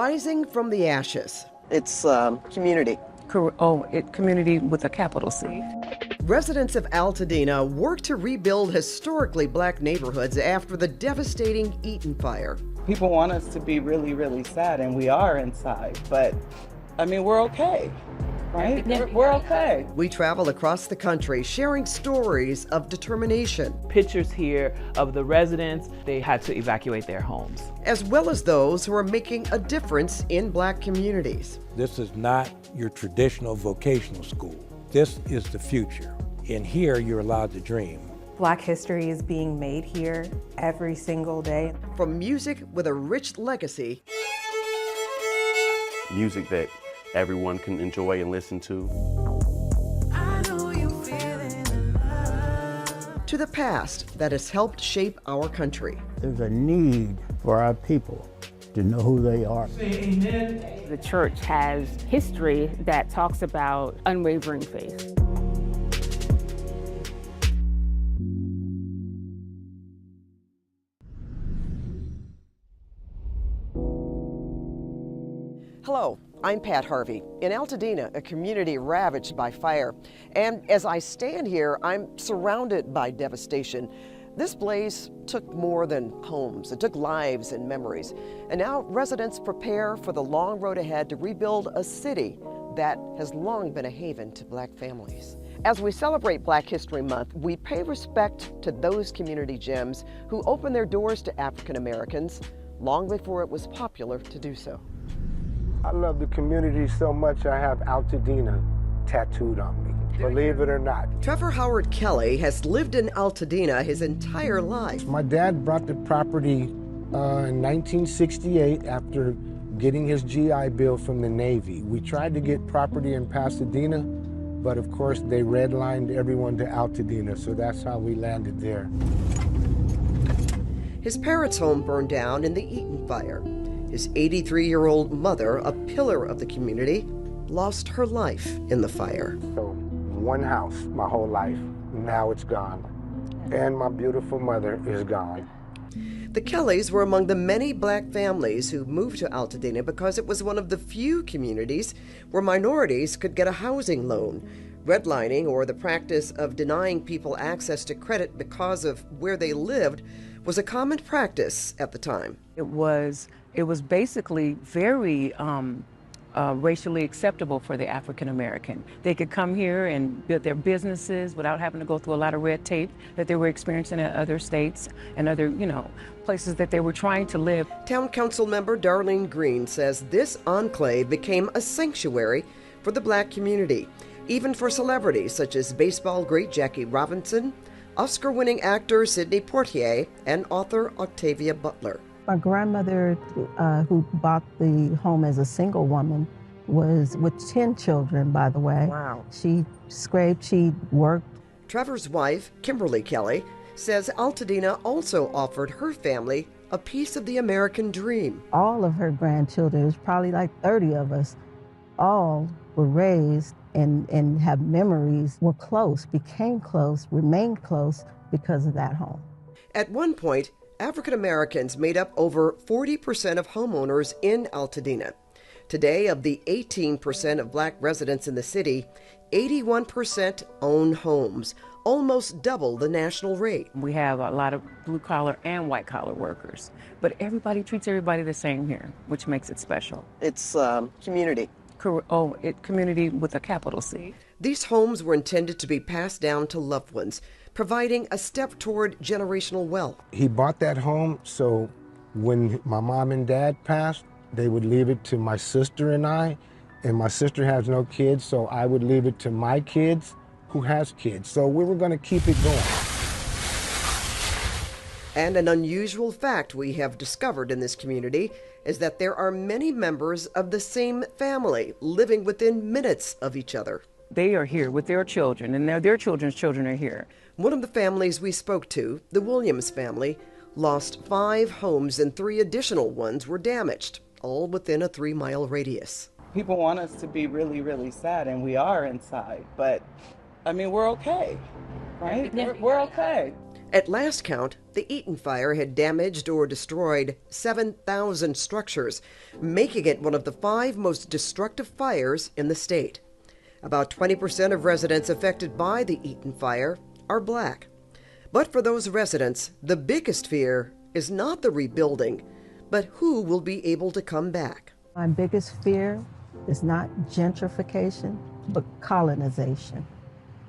Rising from the ashes. It's community. Community with a capital C. Residents of Altadena work to rebuild historically black neighborhoods after the devastating Eaton fire. People want us to be really, really sad, and we are inside, but I mean, we're okay, right? We're okay. We travel across the country sharing stories of determination. Pictures here of the residents, they had to evacuate their homes. As well as those who are making a difference in black communities. This is not your traditional vocational school. This is the future. And here you're allowed to dream. Black history is being made here every single day. From music with a rich legacy. Music that everyone can enjoy and listen to. To the past that has helped shape our country. There's a need for our people to know who they are. The church has history that talks about unwavering faith. Hello, I'm Pat Harvey in Altadena, a community ravaged by fire. And as I stand here, I'm surrounded by devastation. This blaze took more than homes. It took lives and memories. And now residents prepare for the long road ahead to rebuild a city that has long been a haven to black families. As we celebrate Black History Month, we pay respect to those community gems who opened their doors to African Americans long before it was popular to do so. I love the community so much I have Altadena tattooed on me, believe it or not. Trevor Howard Kelly has lived in Altadena his entire life. My dad brought the property in 1968 after getting his GI Bill from the Navy. We tried to get property in Pasadena, but of course they redlined everyone to Altadena, so that's how we landed there. His parents' home burned down in the Eaton fire. His 83-year-old mother, a pillar of the community, lost her life in the fire. So one house my whole life, now it's gone. And my beautiful mother is gone. The Kellys were among the many black families who moved to Altadena because it was one of the few communities where minorities could get a housing loan. Redlining, or the practice of denying people access to credit because of where they lived, was a common practice at the time. It was basically very racially acceptable for the African American. They could come here and build their businesses without having to go through a lot of red tape that they were experiencing in other states and other, places that they were trying to live. Town Council member Darlene Green says this enclave became a sanctuary for the black community, even for celebrities such as baseball great Jackie Robinson, Oscar-winning actor Sidney Poitier, and author Octavia Butler. My grandmother, who bought the home as a single woman, was with 10 children, by the way. Wow. She scraped, she worked. Trevor's wife, Kimberly Kelly, says Altadena also offered her family a piece of the American dream. All of her grandchildren, there's probably like 30 of us, all were raised and have memories, were close, became close, remained close because of that home. At one point, African Americans made up over 40% of homeowners in Altadena. Today, of the 18% of black residents in the city, 81% own homes, almost double the national rate. We have a lot of blue-collar and white-collar workers, but everybody treats everybody the same here, which makes it special. It's community. Community with a capital C. These homes were intended to be passed down to loved ones, providing a step toward generational wealth. He bought that home so when my mom and dad passed, they would leave it to my sister and I, and my sister has no kids, so I would leave it to my kids who has kids. So we were going to keep it going. And an unusual fact we have discovered in this community is that there are many members of the same family living within minutes of each other. They are here with their children, and their children's children are here. One of the families we spoke to, the Williams family, lost 5 homes and 3 additional ones were damaged, all within a 3-mile radius. People want us to be really, really sad, and we are inside, but I mean, we're okay, right? We're okay. At last count, the Eaton fire had damaged or destroyed 7,000 structures, making it one of the 5 most destructive fires in the state. About 20% of residents affected by the Eaton fire are black. But for those residents, the biggest fear is not the rebuilding, but who will be able to come back. My biggest fear is not gentrification, but colonization.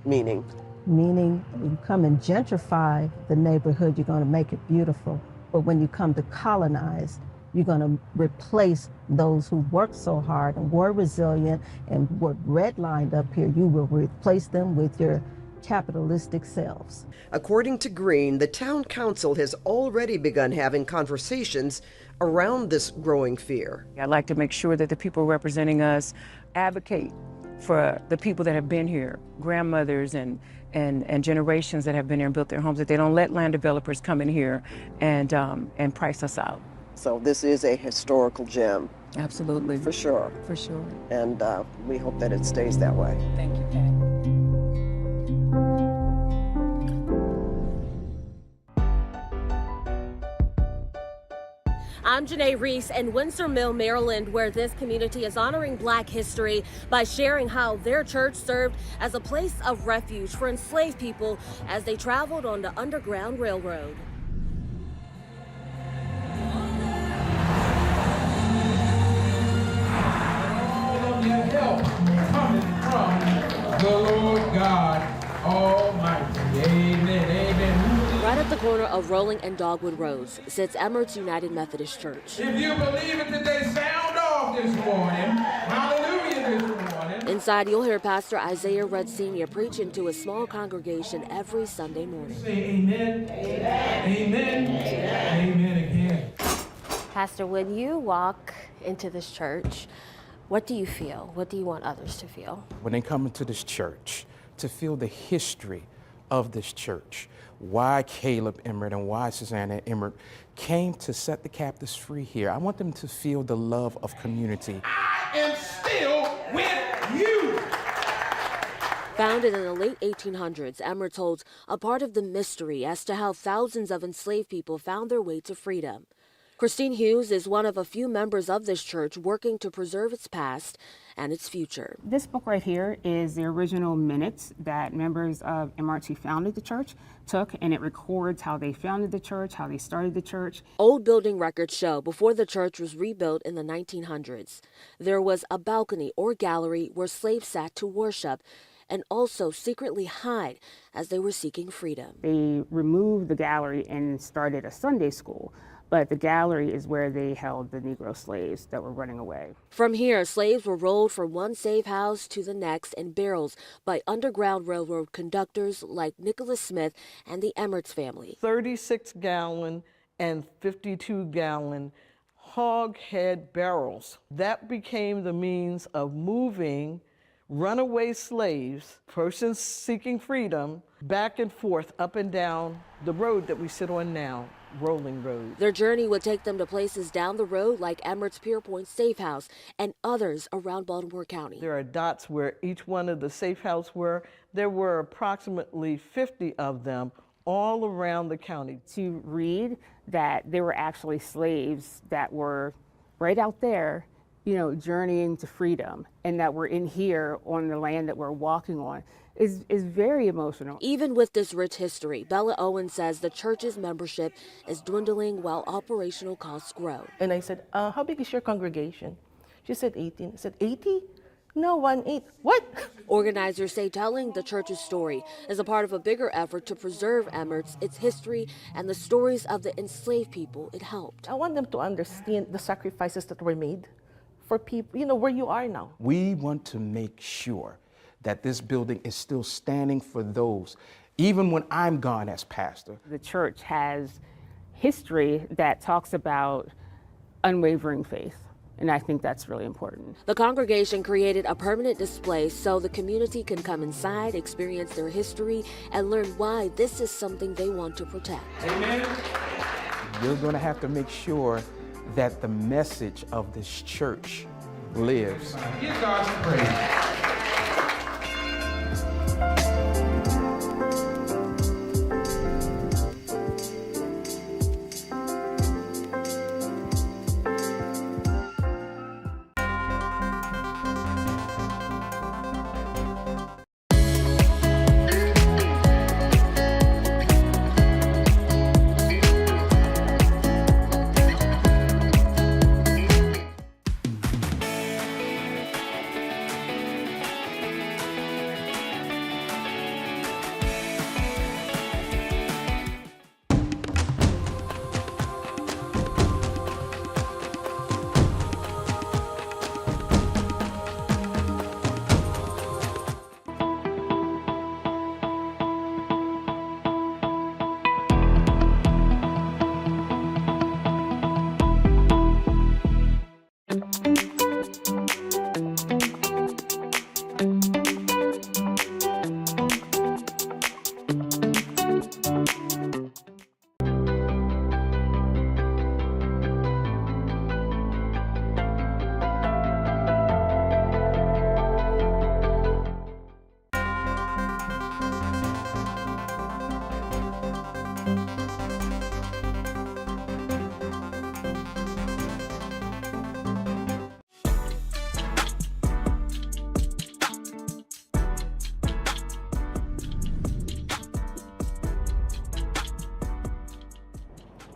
Meaning? Meaning, you come and gentrify the neighborhood, you're going to make it beautiful. But when you come to colonize, you're going to replace those who worked so hard and were resilient and were redlined up here. You will replace them with your capitalistic selves. According to Green, the town council has already begun having conversations around this growing fear. I'd like to make sure that the people representing us advocate for the people that have been here, grandmothers and generations that have been here and built their homes, that they don't let land developers come in here and price us out. So this is a historical gem. Absolutely. For sure. For sure. And we hope that it stays that way. Thank you, Pat. I'm Janae Reese in Windsor Mill, Maryland, where this community is honoring Black history by sharing how their church served as a place of refuge for enslaved people as they traveled on the Underground Railroad. All of your help coming from the Lord God Almighty. Amen, amen. Right at the corner of Rolling and Dogwood Roads sits Emmert's United Methodist Church. If you believe it, that they sound off this morning. Hallelujah this morning. Inside, you'll hear Pastor Isaiah Rudd Sr. preaching to a small congregation every Sunday morning. Say amen. Amen. Amen. Amen again. Pastor, when you walk into this church, what do you feel? What do you want others to feel? When they come into this church, to feel the history of this church, why Caleb Emmert and why Susanna Emmert came to set the captives free here. I want them to feel the love of community. I am still with you. Founded in the late 1800s, Emmert holds a part of the mystery as to how thousands of enslaved people found their way to freedom. Christine Hughes is one of a few members of this church working to preserve its past and its future. This book right here is the original minutes that members of Emmert who founded the church took, and it records how they founded the church, how they started the church. Old building records show before the church was rebuilt in the 1900s, there was a balcony or gallery where slaves sat to worship and also secretly hide as they were seeking freedom. They removed the gallery and started a Sunday school. But the gallery is where they held the Negro slaves that were running away. From here, slaves were rolled from one safe house to the next in barrels by Underground Railroad conductors like Nicholas Smith and the Emmert's family. 36-gallon and 52-gallon hog head barrels. That became the means of moving runaway slaves, persons seeking freedom, back and forth up and down the road that we sit on now. Rolling Road. Their journey would take them to places down the road like Emmert's Pier Point Safe House and others around Baltimore County. There are dots where each one of the safe houses were. There were approximately 50 of them all around the county. To read that there were actually slaves that were right out there, you know, journeying to freedom, and that we're in here on the land that we're walking on is very emotional. Even with this rich history, Bella Owen says the church's membership is dwindling while operational costs grow. And I said, how big is your congregation? She said 18. I said, 80? No, 1/8. What? Organizers say telling the church's story is a part of a bigger effort to preserve Emmert's, its history, and the stories of the enslaved people it helped. I want them to understand the sacrifices that were made for people, you know, where you are now. We want to make sure that this building is still standing for those, even when I'm gone as pastor. The church has history that talks about unwavering faith, and I think that's really important. The congregation created a permanent display so the community can come inside, experience their history, and learn why this is something they want to protect. Amen. We're going to have to make sure that the message of this church lives. Give God some praise.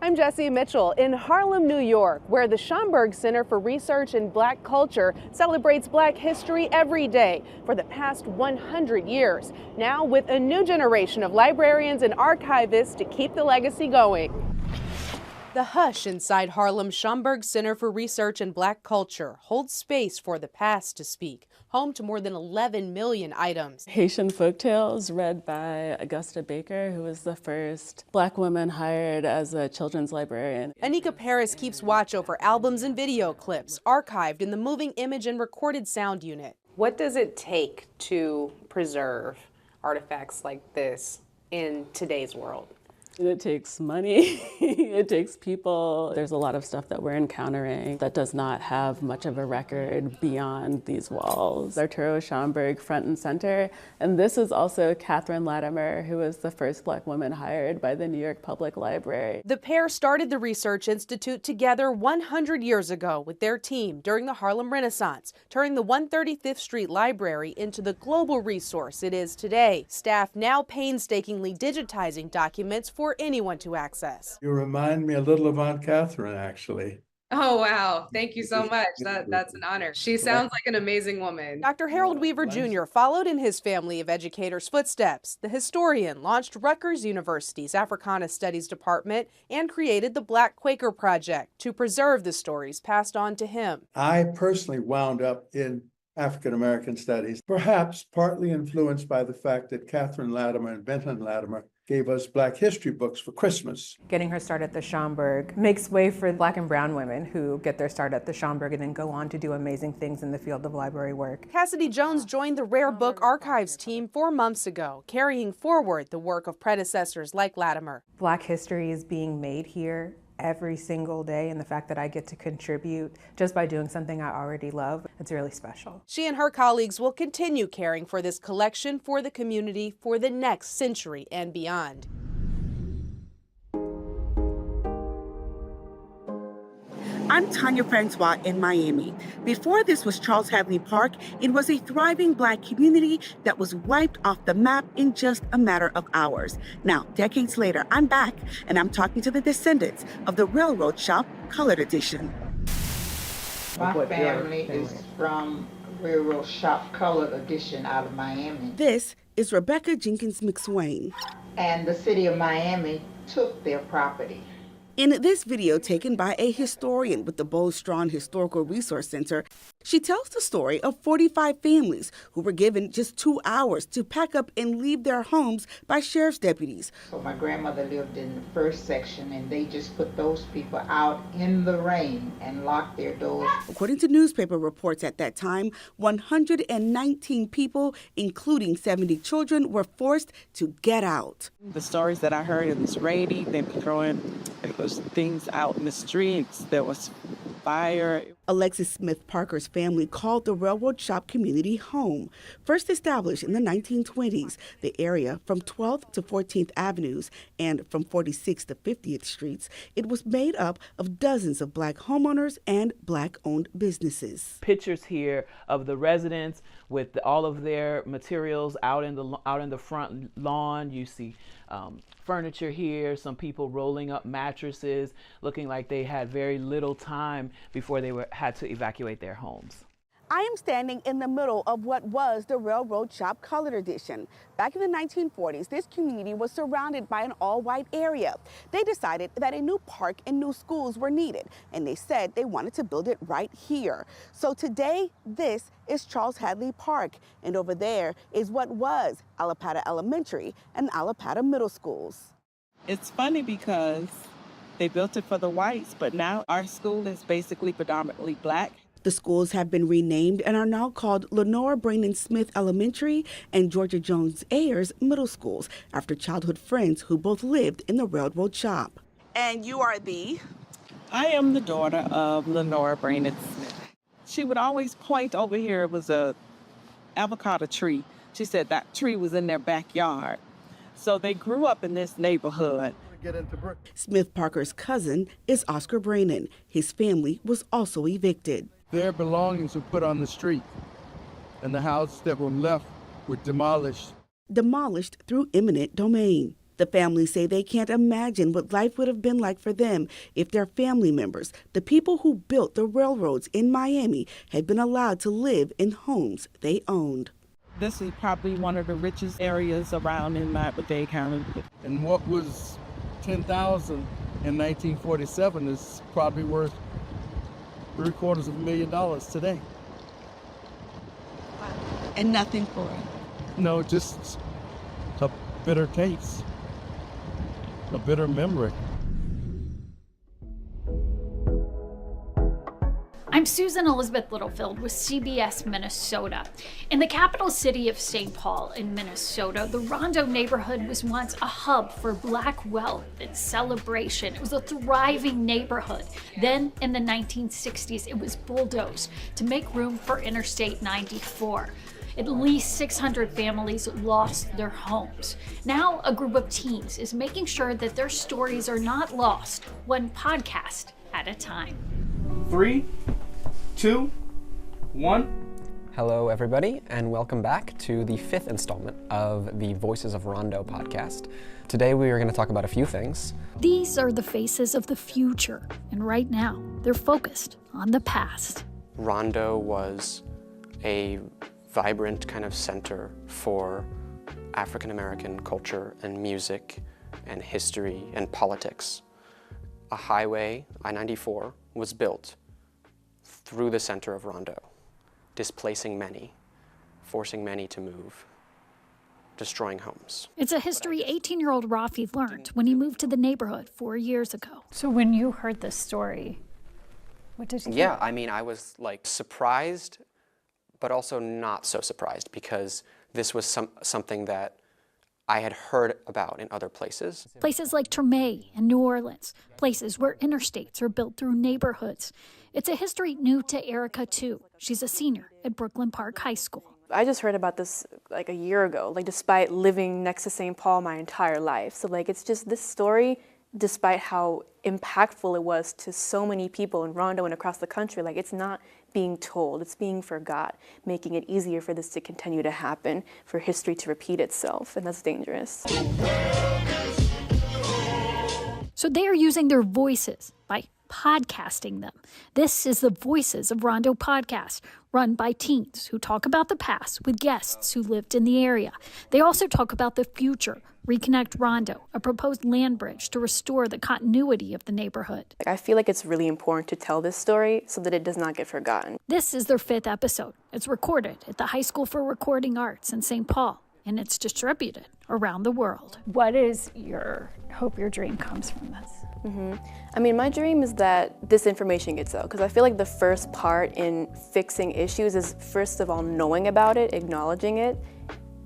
I'm Jessie Mitchell in Harlem, New York, where the Schomburg Center for Research in Black Culture celebrates Black history every day for the past 100 years, now with a new generation of librarians and archivists to keep the legacy going. The hush inside Harlem's Schomburg Center for Research in Black Culture holds space for the past to speak, home to more than 11 million items. Haitian Folktales, read by Augusta Baker, who was the first Black woman hired as a children's librarian. Anika Paris keeps watch over albums and video clips archived in the Moving Image and Recorded Sound Unit. What does it take to preserve artifacts like this in today's world? It takes money, it takes people. There's a lot of stuff that we're encountering that does not have much of a record beyond these walls. Arturo Schomburg front and center, and this is also Catherine Latimer, who was the first Black woman hired by the New York Public Library. The pair started the Research Institute together 100 years ago with their team during the Harlem Renaissance, turning the 135th Street Library into the global resource it is today. Staff now painstakingly digitizing documents for anyone to access. You remind me a little of Aunt Catherine, actually. Oh, wow. Thank you so much. That's an honor. She sounds like an amazing woman. Dr. Harold Weaver Jr. followed in his family of educators' footsteps. The historian launched Rutgers University's Africana Studies Department and created the Black Quaker Project to preserve the stories passed on to him. I personally wound up in African American studies, perhaps partly influenced by the fact that Catherine Latimer and Benton Latimer gave us Black history books for Christmas. Getting her start at the Schomburg makes way for Black and brown women who get their start at the Schomburg and then go on to do amazing things in the field of library work. Cassidy Jones joined the Rare Book Archives team 4 months ago, carrying forward the work of predecessors like Latimer. Black history is being made here every single day, and the fact that I get to contribute just by doing something I already love, it's really special. She and her colleagues will continue caring for this collection for the community for the next century and beyond. I'm Tanya Francois in Miami. Before this was Charles Hadley Park, it was a thriving Black community that was wiped off the map in just a matter of hours. Now, decades later, I'm back, and I'm talking to the descendants of the Railroad Shop Colored Edition. My family is from Railroad Shop Colored Edition out of Miami. This is Rebecca Jenkins McSwain. And the city of Miami took their property. In this video taken by a historian with the Bowstrawn Historical Resource Center, she tells the story of 45 families who were given just 2 hours to pack up and leave their homes by sheriff's deputies. So my grandmother lived in the first section, and they just put those people out in the rain and locked their doors. According to newspaper reports at that time, 119 people, including 70 children, were forced to get out. The stories that I heard, it was rainy, they were throwing things out in the streets, there was fire. Alexis Smith Parker's family called the Railroad Shop community home. First established in the 1920s, the area from 12th to 14th Avenues and from 46th to 50th Streets, it was made up of dozens of Black homeowners and Black-owned businesses. Pictures here of the residents with all of their materials out in the front lawn. You see furniture here, some people rolling up mattresses, looking like they had very little time before they had to evacuate their homes. I am standing in the middle of what was the Railroad Shop Colored Edition. Back in the 1940s, this community was surrounded by an all-white area. They decided that a new park and new schools were needed, and they said they wanted to build it right here. So today, this is Charles Hadley Park, and over there is what was Altadena Elementary and Altadena Middle Schools. It's funny because they built it for the whites, but now our school is basically predominantly Black. The schools have been renamed and are now called Lenora Braden Smith Elementary and Georgia Jones Ayers Middle Schools, after childhood friends who both lived in the Railroad Shop. And you are the? I am the daughter of Lenora Braden Smith. She would always point over here, it was a avocado tree. She said that tree was in their backyard. So they grew up in this neighborhood. Smith Parker's cousin is Oscar Braden. His family was also evicted. Their belongings were put on the street, and the houses that were left were demolished. Demolished through eminent domain. The families say they can't imagine what life would have been like for them if their family members, the people who built the railroads in Miami, had been allowed to live in homes they owned. This is probably one of the richest areas around in Miami-Dade County. And what was 10,000 in 1947 is probably worth $750,000 today. And nothing for it? No, just a bitter taste, a bitter memory. I'm Susan Elizabeth Littlefield with CBS Minnesota. In the capital city of St. Paul in Minnesota, the Rondo neighborhood was once a hub for Black wealth and celebration. It was a thriving neighborhood. Then, in the 1960s, it was bulldozed to make room for Interstate 94. At least 600 families lost their homes. Now, a group of teens is making sure that their stories are not lost, one podcast at a time. 3, 2, 1. Hello, everybody, and welcome back to the 5th installment of the Voices of Rondo podcast. Today, we are going to talk about a few things. These are the faces of the future, and right now, they're focused on the past. Rondo was a vibrant kind of center for African American culture and music and history and politics. A highway, I-94, was built through the center of Rondo, displacing many, forcing many to move, destroying homes. It's a history 18-year-old Rafi learned when he moved to the neighborhood 4 years ago. So when you heard this story, what did you think? Yeah, I mean, I was like surprised, but also not so surprised, because this was something that I had heard about in other places. Places like Tremay and New Orleans, places where interstates are built through neighborhoods. It's a history new to Erica, too. She's a senior at Brooklyn Park High School. I just heard about this like a year ago, like despite living next to St. Paul my entire life. So like it's just this story, despite how impactful it was to so many people in Rondo and across the country, like it's not being told, it's being forgot, making it easier for this to continue to happen, for history to repeat itself, and that's dangerous. So they are using their voices by podcasting them. This is the Voices of Rondo podcast, run by teens who talk about the past with guests who lived in the area. They also talk about the future, Reconnect Rondo, a proposed land bridge to restore the continuity of the neighborhood. I feel like it's really important to tell this story so that it does not get forgotten. This is their 5th episode. It's recorded at the High School for Recording Arts in St. Paul, and it's distributed around the world. What is your hope, your dream comes from this? I mean, my dream is that this information gets out, because I feel like the first part in fixing issues is, first of all, knowing about it, acknowledging it,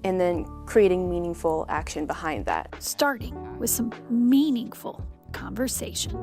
and then creating meaningful action behind that. Starting with some meaningful conversation.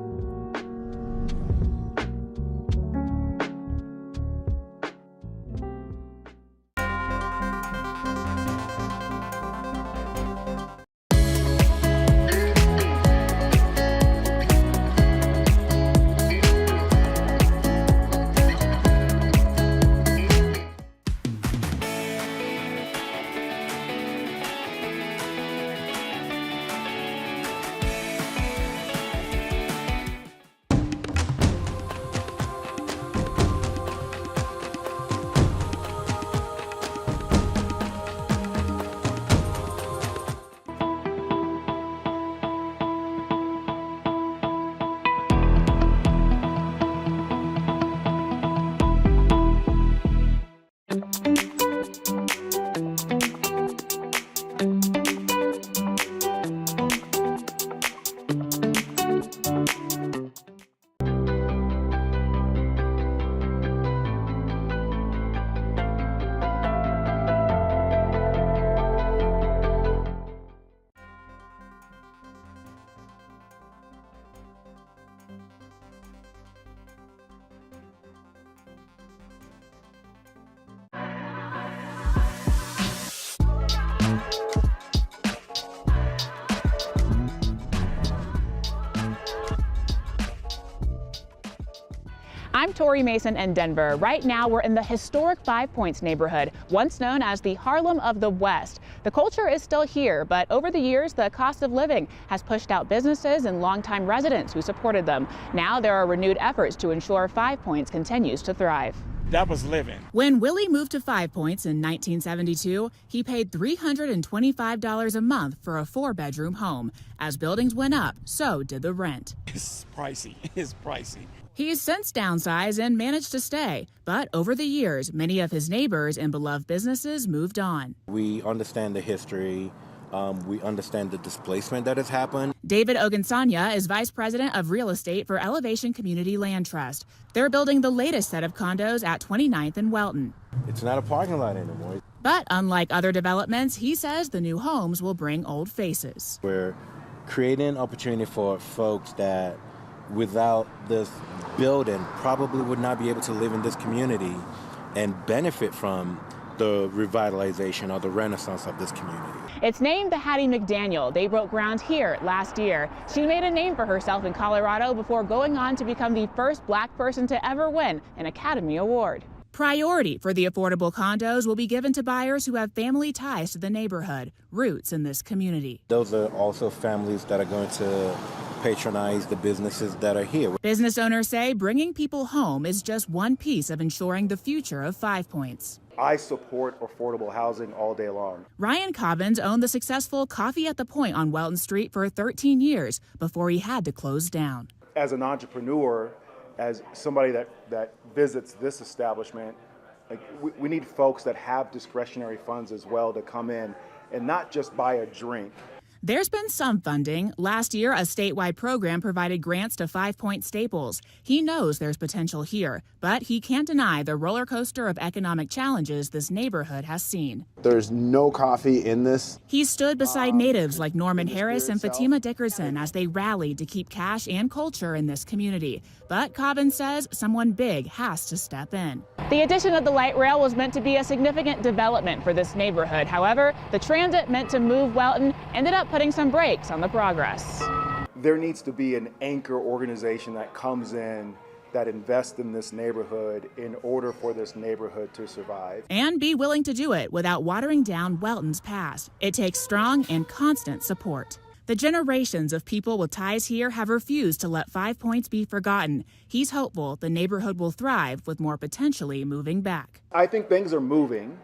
I'm Tori Mason in Denver. Right now, we're in the historic Five Points neighborhood, once known as the Harlem of the West. The culture is still here, but over the years, the cost of living has pushed out businesses and longtime residents who supported them. Now there are renewed efforts to ensure 5 Points continues to thrive. That was living. When Willie moved to 5 Points in 1972, he paid $325 a month for a 4-bedroom home. As buildings went up, so did the rent. It's pricey. It's pricey. He's since downsized and managed to stay, but over the years, many of his neighbors and beloved businesses moved on. We understand the history. We understand the displacement that has happened. David Ogunsanya is vice president of real estate for Elevation Community Land Trust. They're building the latest set of condos at 29th and Welton. It's not a parking lot anymore. But unlike other developments, he says the new homes will bring old faces. We're creating opportunity for folks that without this building probably would not be able to live in this community and benefit from the revitalization or the renaissance of this community. It's named the Hattie McDaniel. They broke ground here last year. She made a name for herself in Colorado before going on to become the first Black person to ever win an Academy Award. Priority for the affordable condos will be given to buyers who have family ties to the neighborhood, roots in this community. Those are also families that are going to patronize the businesses that are here. Business owners say bringing people home is just one piece of ensuring the future of 5 Points. I support affordable housing all day long. Ryan Cobbins owned the successful Coffee at the Point on Welton Street for 13 years before he had to close down. As an entrepreneur, as somebody that visits this establishment, we need folks that have discretionary funds as well to come in and not just buy a drink. There's been some funding. Last year, a statewide program provided grants to 5 Point Staples. He knows there's potential here, but he can't deny the roller coaster of economic challenges this neighborhood has seen. There's no coffee in this. He stood beside natives like Norman Harris and Fatima Dickerson as they rallied to keep cash and culture in this community. But Cobbins says someone big has to step in. The addition of the light rail was meant to be a significant development for this neighborhood. However, the transit meant to move Welton ended up putting some brakes on the progress. There needs to be an anchor organization that comes in that invests in this neighborhood in order for this neighborhood to survive. And be willing to do it without watering down Welton's past. It takes strong and constant support. The generations of people with ties here have refused to let 5 Points be forgotten. He's hopeful the neighborhood will thrive with more potentially moving back. I think things are moving.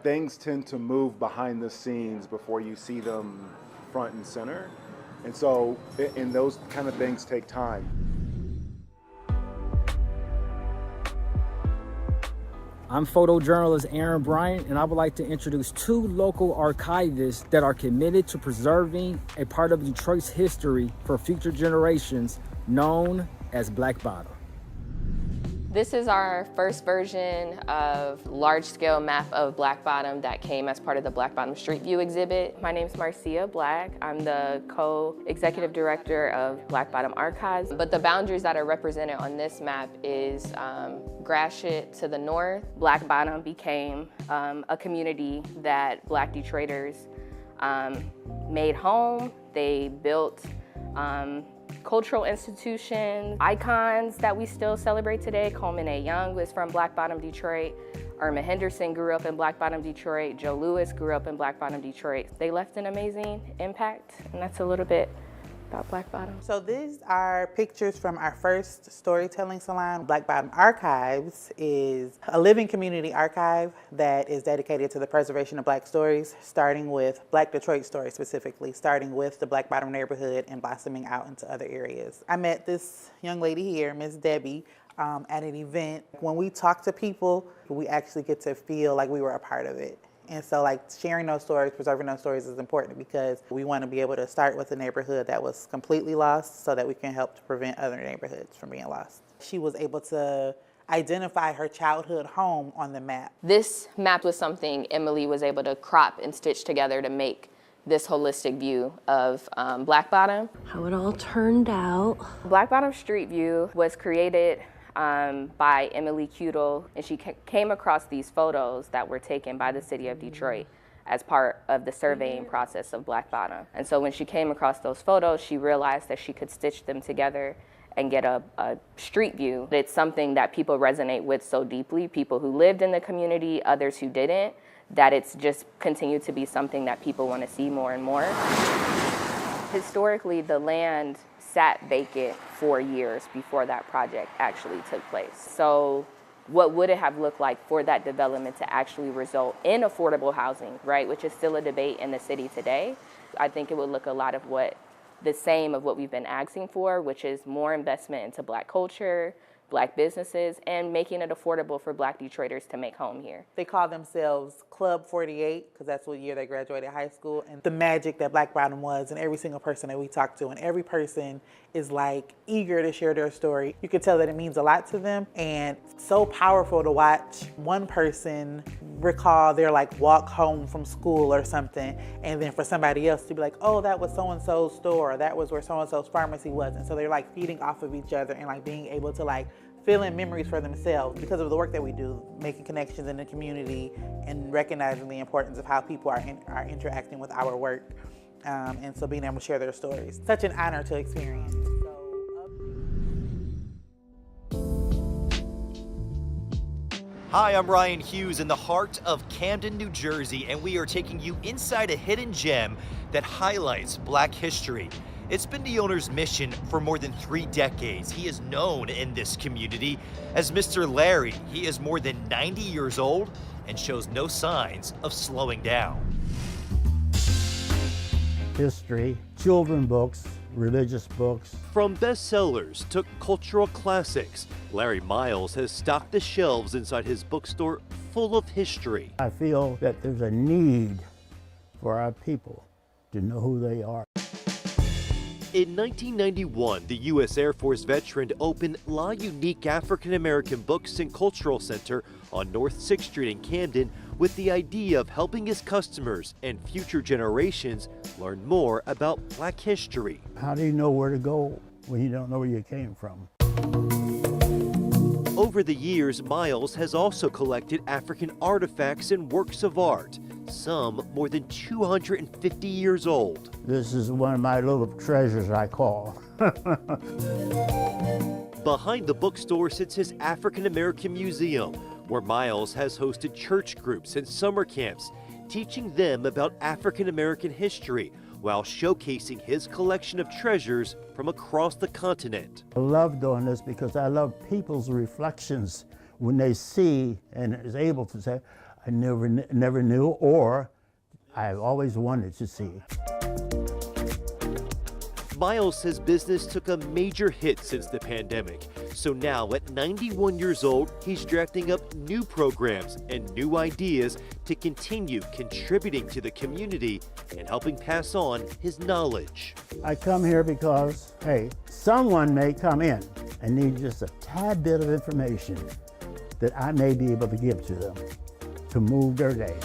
Things tend to move behind the scenes before you see them front and center. And so, and those kind of things take time. I'm photojournalist Aaron Bryant, and I would like to introduce 2 local archivists that are committed to preserving a part of Detroit's history for future generations, known as Black Bottom. This is our first version of large-scale map of Black Bottom that came as part of the Black Bottom Street View exhibit. My name is Marcia Black. I'm the co-executive director of Black Bottom Archives. But the boundaries that are represented on this map is Gratiot to the north. Black Bottom became a community that Black Detroiters made home. They built cultural institutions, icons that we still celebrate today. Coleman A. Young was from Black Bottom, Detroit. Irma Henderson grew up in Black Bottom, Detroit. Joe Lewis grew up in Black Bottom, Detroit. They left an amazing impact, and that's a little bit about Black Bottom. So these are pictures from our first storytelling salon. Black Bottom Archives is a living community archive that is dedicated to the preservation of Black stories, starting with Black Detroit stories specifically, starting with the Black Bottom neighborhood and blossoming out into other areas. I met this young lady here, Miss Debbie, at an event. When we talk to people, we actually get to feel like we were a part of it. And so like sharing those stories, preserving those stories is important because we want to be able to start with a neighborhood that was completely lost so that we can help to prevent other neighborhoods from being lost. She was able to identify her childhood home on the map. This map was something Emily was able to crop and stitch together to make this holistic view of Black Bottom. How it all turned out. Black Bottom Street View was created by Emily Cudel, and she came across these photos that were taken by the city of Detroit as part of the surveying process of Black Bottom. And so when she came across those photos, she realized that she could stitch them together and get a street view. It's something that people resonate with so deeply, people who lived in the community, others who didn't, that it's just continued to be something that people want to see more and more. Historically, the land sat vacant for years before that project actually took place. So what would it have looked like for that development to actually result in affordable housing, right, which is still a debate in the city today? I think it would look a lot of the same of what we've been asking for, which is more investment into Black culture, Black businesses, and making it affordable for Black Detroiters to make home here. They call themselves Club 48 because that's what year they graduated high school. And the magic that Black Bottom was, and every single person that we talk to, and every person is like eager to share their story. You can tell that it means a lot to them, and it's so powerful to watch one person recall their like walk home from school or something, and then for somebody else to be like, oh, that was so-and-so's store, or that was where so-and-so's pharmacy was. And so they're like feeding off of each other and like being able to like fill in memories for themselves because of the work that we do, making connections in the community and recognizing the importance of how people are interacting with our work. And so being able to share their stories. Such an honor to experience. Hi, I'm Ryan Hughes in the heart of Camden, New Jersey, and we are taking you inside a hidden gem that highlights Black history. It's been the owner's mission for more than 3 decades. He is known in this community as Mr. Larry. He is more than 90 years old and shows no signs of slowing down. History, children books, religious books. From bestsellers to cultural classics, Larry Miles has stocked the shelves inside his bookstore full of history. I feel that there's a need for our people to know who they are. In 1991, the U.S. Air Force veteran opened La Unique African American Books and Cultural Center on North 6th Street in Camden with the idea of helping his customers and future generations learn more about Black history. How do you know where to go when you don't know where you came from? Over the years, Miles has also collected African artifacts and works of art, some more than 250 years old. This is one of my little treasures, I call. Behind the bookstore sits his African American Museum, where Miles has hosted church groups and summer camps, teaching them about African American history while showcasing his collection of treasures from across the continent. I love doing this because I love people's reflections when they see and is able to say, I never knew, or I've always wanted to see. Miles says business took a major hit since the pandemic. So now at 91 years old, he's drafting up new programs and new ideas to continue contributing to the community and helping pass on his knowledge. I come here because, hey, someone may come in and need just a tad bit of information that I may be able to give to them to move their day.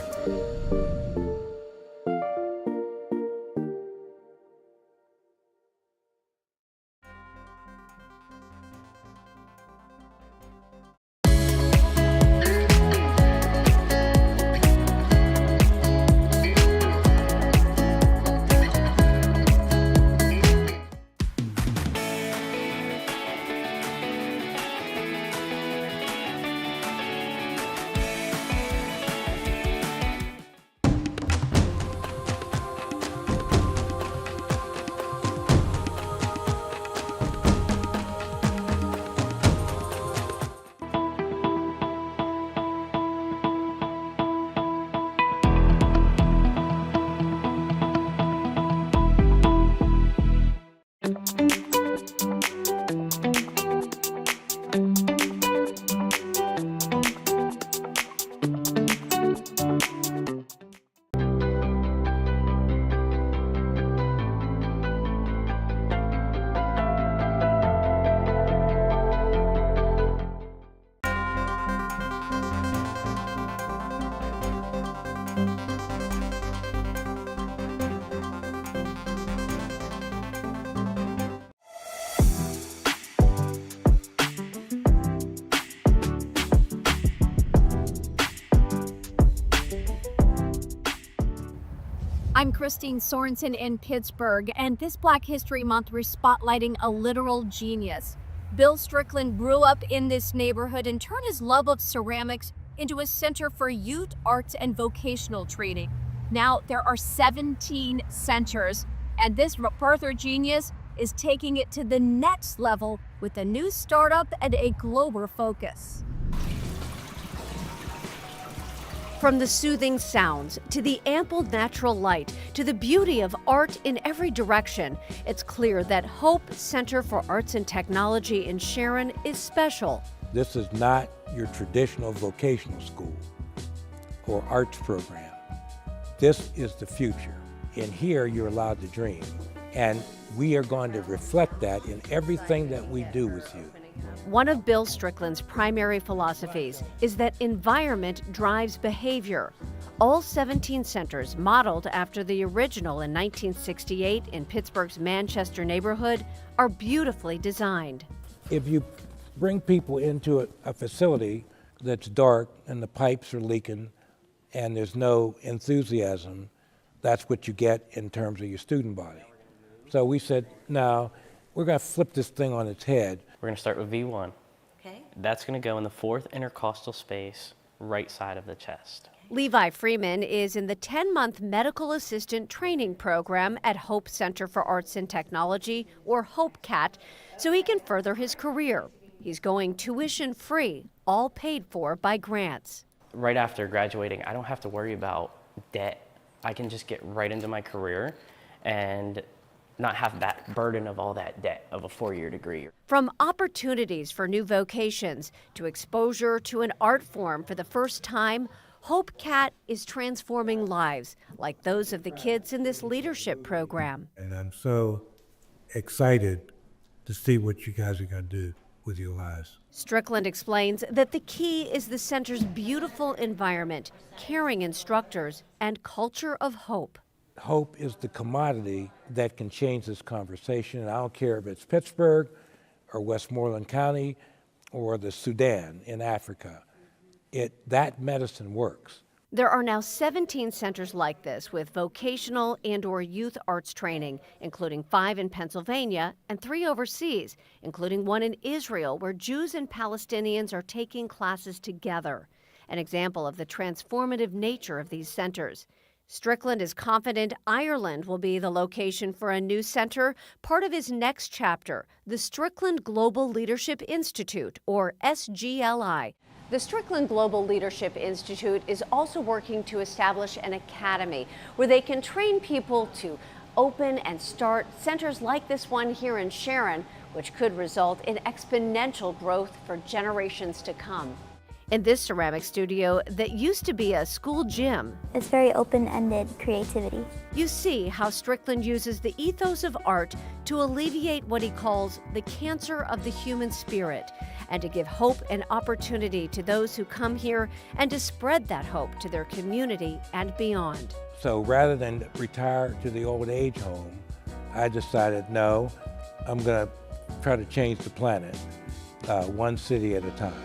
I'm Christine Sorensen in Pittsburgh, and this Black History Month we're spotlighting a literal genius. Bill Strickland grew up in this neighborhood and turned his love of ceramics into a center for youth, arts, and vocational training. Now there are 17 centers, and this birther genius is taking it to the next level with a new startup and a global focus. From the soothing sounds, to the ample natural light, to the beauty of art in every direction, it's clear that Hope Center for Arts and Technology in Sharon is special. This is not your traditional vocational school or arts program. This is the future. And here you're allowed to dream. And we are going to reflect that in everything that we do with you. One of Bill Strickland's primary philosophies is that environment drives behavior. All 17 centers, modeled after the original in 1968 in Pittsburgh's Manchester neighborhood, are beautifully designed. If you bring people into a facility that's dark and the pipes are leaking and there's no enthusiasm, that's what you get in terms of your student body. So we said, no, we're going to flip this thing on its head. We're going to start with V1. Okay. That's going to go in the 4th intercostal space, right side of the chest. Levi Freeman is in the 10-month medical assistant training program at Hope Center for Arts and Technology, or HopeCat, so he can further his career. He's going tuition-free, all paid for by grants. Right after graduating, I don't have to worry about debt. I can just get right into my career and not have that burden of all that debt of a 4-year degree. From opportunities for new vocations to exposure to an art form for the first time, HopeCat is transforming lives like those of the kids in this leadership program. And I'm so excited to see what you guys are going to do with your lives. Strickland explains that the key is the center's beautiful environment, caring instructors, and culture of hope. Hope is the commodity that can change this conversation. And I don't care if it's Pittsburgh or Westmoreland County or the Sudan in Africa. That medicine works. There are now 17 centers like this with vocational and/or youth arts training, including 5 in Pennsylvania and 3 overseas, including one in Israel where Jews and Palestinians are taking classes together. An example of the transformative nature of these centers. Strickland is confident Ireland will be the location for a new center, part of his next chapter, the Strickland Global Leadership Institute, or SGLI. The Strickland Global Leadership Institute is also working to establish an academy where they can train people to open and start centers like this one here in Sharon, which could result in exponential growth for generations to come. In this ceramic studio that used to be a school gym, it's very open-ended creativity. You see how Strickland uses the ethos of art to alleviate what he calls the cancer of the human spirit, and to give hope and opportunity to those who come here and to spread that hope to their community and beyond. So rather than retire to the old age home, I decided, no, I'm going to try to change the planet, one city at a time.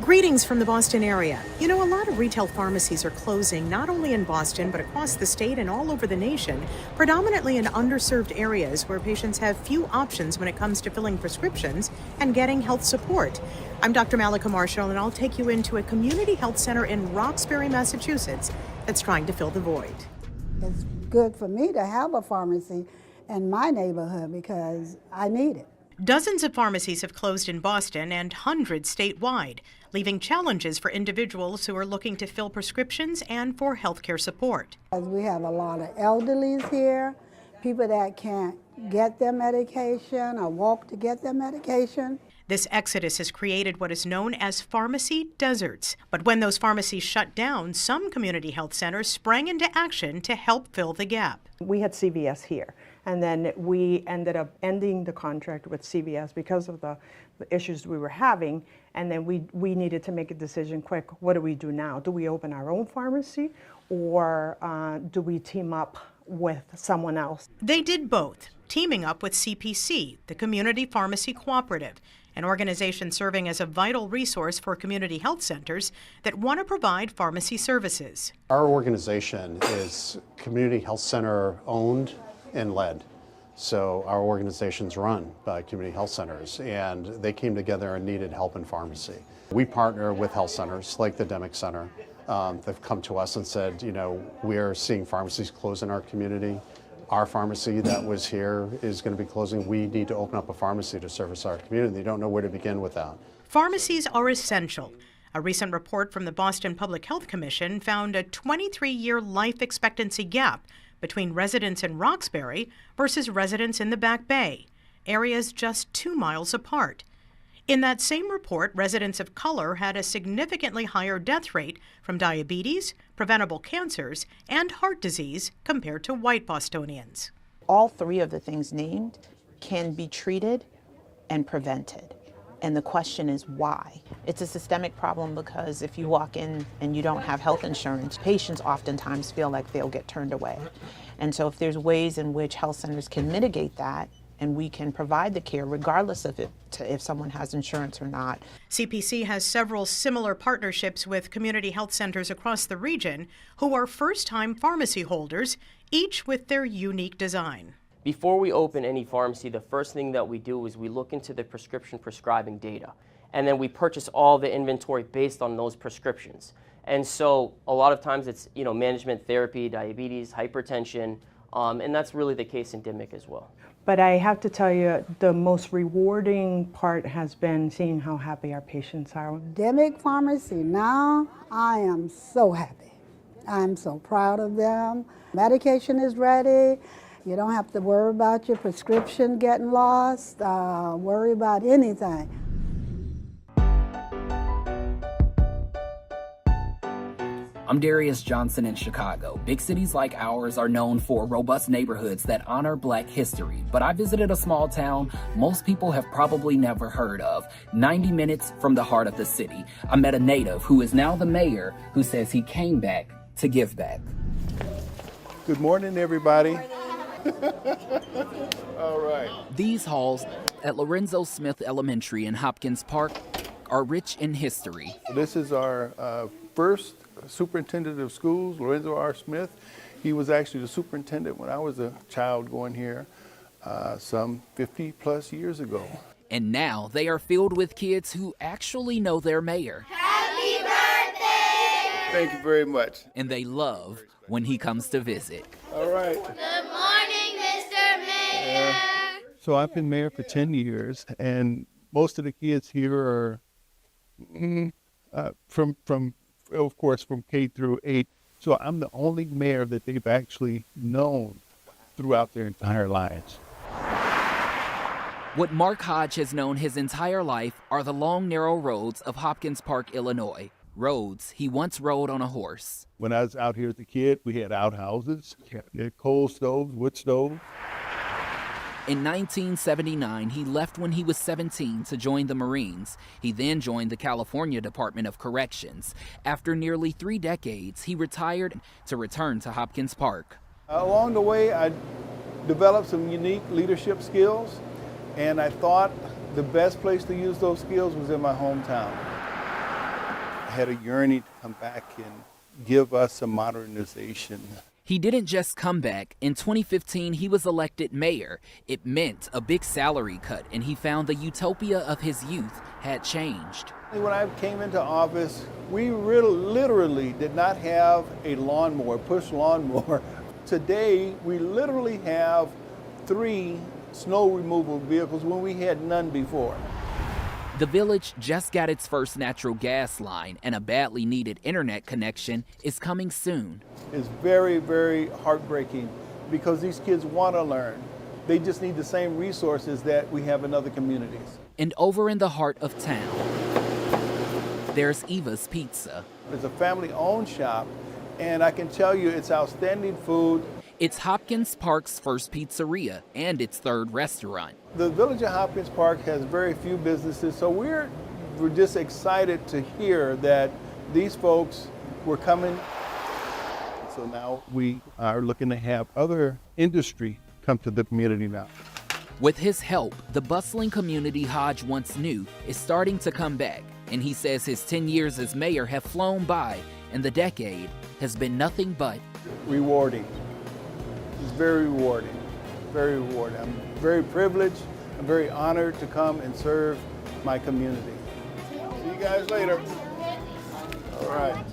Greetings from the Boston area. You know, a lot of retail pharmacies are closing, not only in Boston, but across the state and all over the nation, predominantly in underserved areas where patients have few options when it comes to filling prescriptions and getting health support. I'm Dr. Malika Marshall, and I'll take you into a community health center in Roxbury, Massachusetts, that's trying to fill the void. It's good for me to have a pharmacy in my neighborhood because I need it. Dozens of pharmacies have closed in Boston and hundreds statewide, leaving challenges for individuals who are looking to fill prescriptions and for healthcare support. We have a lot of elderlies here, people that can't get their medication or walk to get their medication. This exodus has created what is known as pharmacy deserts. But when those pharmacies shut down, some community health centers sprang into action to help fill the gap. We had CVS here, and then we ended up ending the contract with CVS because of the issues we were having, and then we needed to make a decision quick. What do we do now? Do we open our own pharmacy, or do we team up with someone else? They did both, teaming up with CPC, the Community Pharmacy Cooperative, an organization serving as a vital resource for community health centers that want to provide pharmacy services. Our organization is community health center owned and led. So our organization's run by community health centers, and they came together and needed help in pharmacy. We partner with health centers like the Demick Center. They've come to us and said, you know, we're seeing pharmacies close in our community. Our pharmacy that was here is going to be closing. We need to open up a pharmacy to service our community. They don't know where to begin with that. Pharmacies are essential. A recent report from the Boston Public Health Commission found a 23-year life expectancy gap between residents in Roxbury versus residents in the Back Bay, areas just 2 miles apart. In that same report, residents of color had a significantly higher death rate from diabetes, preventable cancers, and heart disease compared to white Bostonians. All three of the things named can be treated and prevented. And the question is why? It's a systemic problem because if you walk in and you don't have health insurance, patients oftentimes feel like they'll get turned away. And so if there's ways in which health centers can mitigate that, and we can provide the care regardless of if someone has insurance or not. CPC has several similar partnerships with community health centers across the region who are first-time pharmacy holders, each with their unique design. Before we open any pharmacy, the first thing that we do is we look into the prescription prescribing data, and then we purchase all the inventory based on those prescriptions. And so a lot of times it's, you know, management therapy, diabetes, hypertension, and that's really the case in Demick as well. But I have to tell you, the most rewarding part has been seeing how happy our patients are. Demick Pharmacy, now I am so happy. I'm so proud of them. Medication is ready. You don't have to worry about your prescription getting lost, worry about anything. I'm Darius Johnson in Chicago. Big cities like ours are known for robust neighborhoods that honor Black history, but I visited a small town most people have probably never heard of, 90 minutes from the heart of the city. I met a native who is now the mayor who says he came back to give back. Good morning, everybody. All right. These halls at Lorenzo Smith Elementary in Hopkins Park are rich in history. This is our first superintendent of schools, Lorenzo R. Smith. He was actually the superintendent when I was a child going here some 50 plus years ago. And now they are filled with kids who actually know their mayor. Happy birthday! Thank you very much. And they love when he comes to visit. All right. Good morning, Mr. Mayor. So I've been mayor for 10 years, and most of the kids here are from of course, from K through 8. So I'm the only mayor that they've actually known throughout their entire lives. What Mark Hodge has known his entire life are the long, narrow roads of Hopkins Park, Illinois. Roads he once rode on a horse. When I was out here as a kid, we had outhouses, we had coal stoves, wood stoves. In 1979, he left when he was 17 to join the Marines. He then joined the California Department of Corrections. After nearly 3 decades, he retired to return to Hopkins Park. Along the way, I developed some unique leadership skills, and I thought the best place to use those skills was in my hometown. I had a yearning to come back and give us a modernization. He didn't just come back. In 2015, he was elected mayor. It meant a big salary cut, and he found the utopia of his youth had changed. When I came into office, we literally did not have a lawnmower, push lawnmower. Today, we literally have 3 snow removal vehicles when we had none before. The village just got its first natural gas line, and a badly needed internet connection is coming soon. It's very, very heartbreaking because these kids want to learn. They just need the same resources that we have in other communities. And over in the heart of town, there's Eva's Pizza. It's a family-owned shop, and I can tell you it's outstanding food. It's Hopkins Park's first pizzeria and its 3rd restaurant. The village of Hopkins Park has very few businesses, so we're just excited to hear that these folks were coming. So now we are looking to have other industry come to the community now. With his help, the bustling community Hodge once knew is starting to come back, and he says his 10 years as mayor have flown by, and the decade has been nothing but rewarding. It's very rewarding. very rewarding. I'm very privileged. I'm very honored to come and serve my community. See you guys later. All right.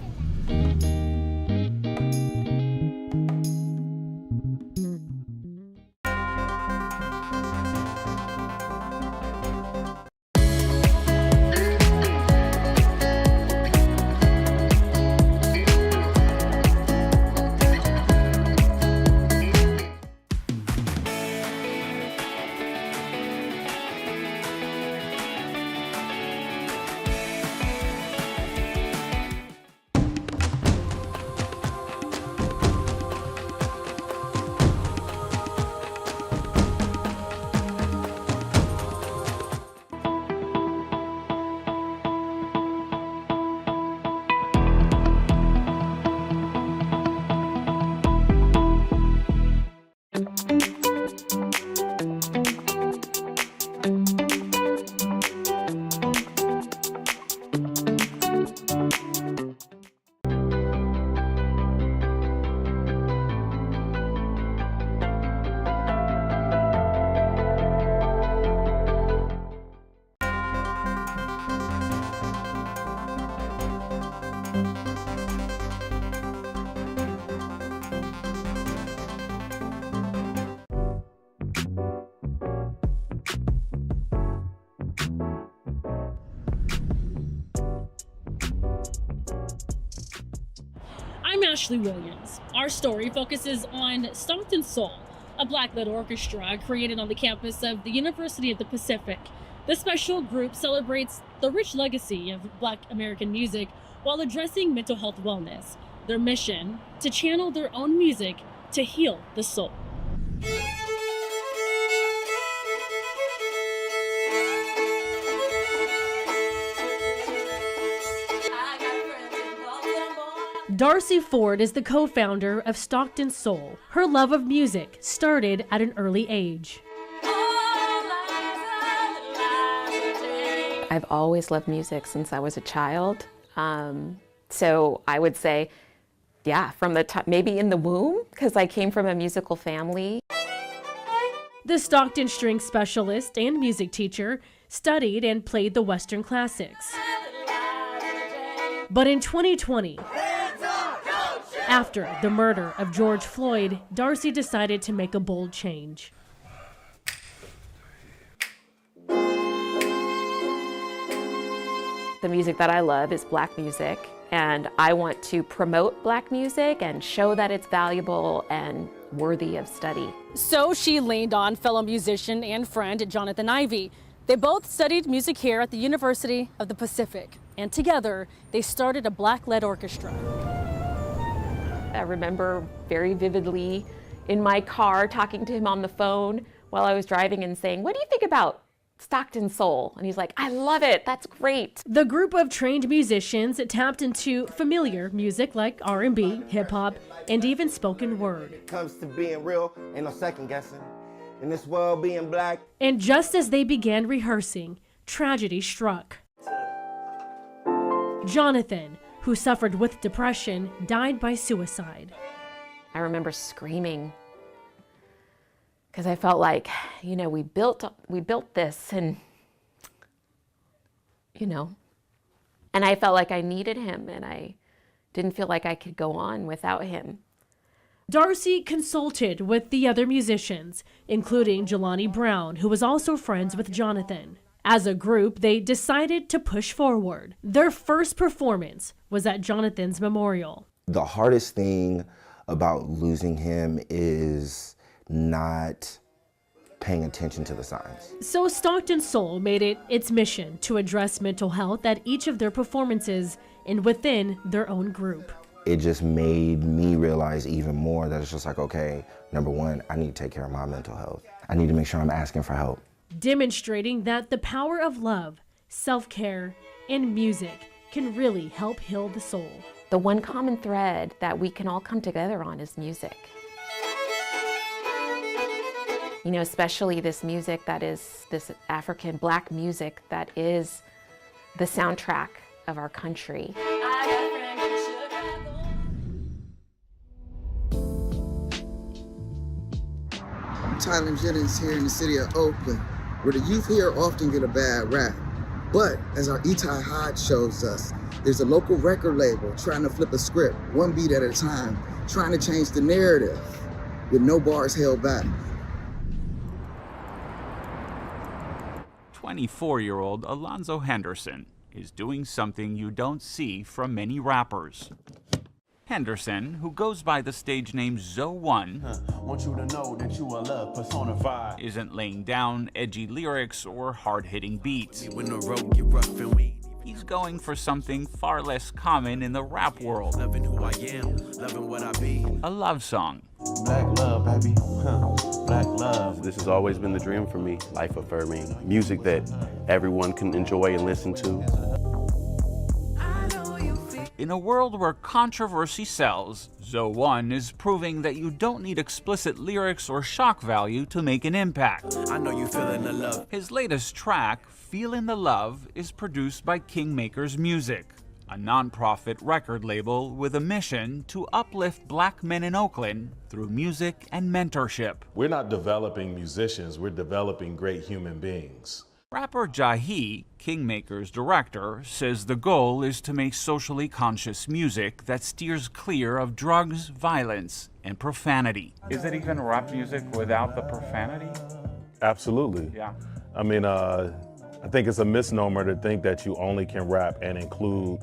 I'm Ashley Williams. Our story focuses on Stockton Soul, a Black-led orchestra created on the campus of the University of the Pacific. This special group celebrates the rich legacy of Black American music while addressing mental health wellness. Their mission, to channel their own music to heal the soul. Darcy Ford is the co-founder of Stockton Soul. Her love of music started at an early age. I've always loved music since I was a child. So I would say, yeah, from the top, maybe in the womb, because I came from a musical family. The Stockton string specialist and music teacher studied and played the Western classics. But in 2020, after the murder of George Floyd, Darcy decided to make a bold change. The music that I love is Black music, and I want to promote Black music and show that it's valuable and worthy of study. So she leaned on fellow musician and friend Jonathan Ivey. They both studied music here at the University of the Pacific, and together they started a Black-led orchestra. I remember very vividly in my car talking to him on the phone while I was driving and saying, "What do you think about Stockton Soul?" And he's like, "I love it, that's great." The group of trained musicians tapped into familiar music like R&B, hip-hop, and even spoken word. It comes to being real, ain't no second guessing. In this world, being Black. And just as they began rehearsing, tragedy struck. Jonathan, who suffered with depression, died by suicide. I remember screaming because I felt like, you know, we built this and, you know, and I felt like I needed him and I didn't feel like I could go on without him. Darcy consulted with the other musicians, including Jelani Brown, who was also friends with Jonathan. As a group, they decided to push forward. Their first performance was at Jonathan's memorial. The hardest thing about losing him is not paying attention to the signs. So Stockton Soul made it its mission to address mental health at each of their performances and within their own group. It just made me realize even more that it's just like, okay, number one, I need to take care of my mental health. I need to make sure I'm asking for help. Demonstrating that the power of love, self-care, and music can really help heal the soul. The one common thread that we can all come together on is music. You know, especially this music that is this African Black music that is the soundtrack of our country. Tyler Jennings here in the city of Oakland, where the youth here often get a bad rap. But as our Itai Hodge shows us, there's a local record label trying to flip a script, one beat at a time, trying to change the narrative with no bars held back. 24-year-old Alonzo Henderson is doing something you don't see from many rappers. Henderson, who goes by the stage name Zo1, want you to know that you are love personified. Isn't laying down edgy lyrics or hard-hitting beats. When the road get rough and we He's going for something far less common in the rap world. Loving who I am, loving what I be. A love song. Black love, baby. Black love. This has always been the dream for me, life-affirming music that everyone can enjoy and listen to. In a world where controversy sells, Zo1 is proving that you don't need explicit lyrics or shock value to make an impact. I know you feeling the love. His latest track, Feelin' the Love, is produced by Kingmakers Music, a non-profit record label with a mission to uplift black men in Oakland through music and mentorship. We're not developing musicians, we're developing great human beings. Rapper Jahi, Kingmaker's director, says the goal is to make socially conscious music that steers clear of drugs, violence, and profanity. Is it even rap music without the profanity? Absolutely. Yeah. I mean, I think it's a misnomer to think that you only can rap and include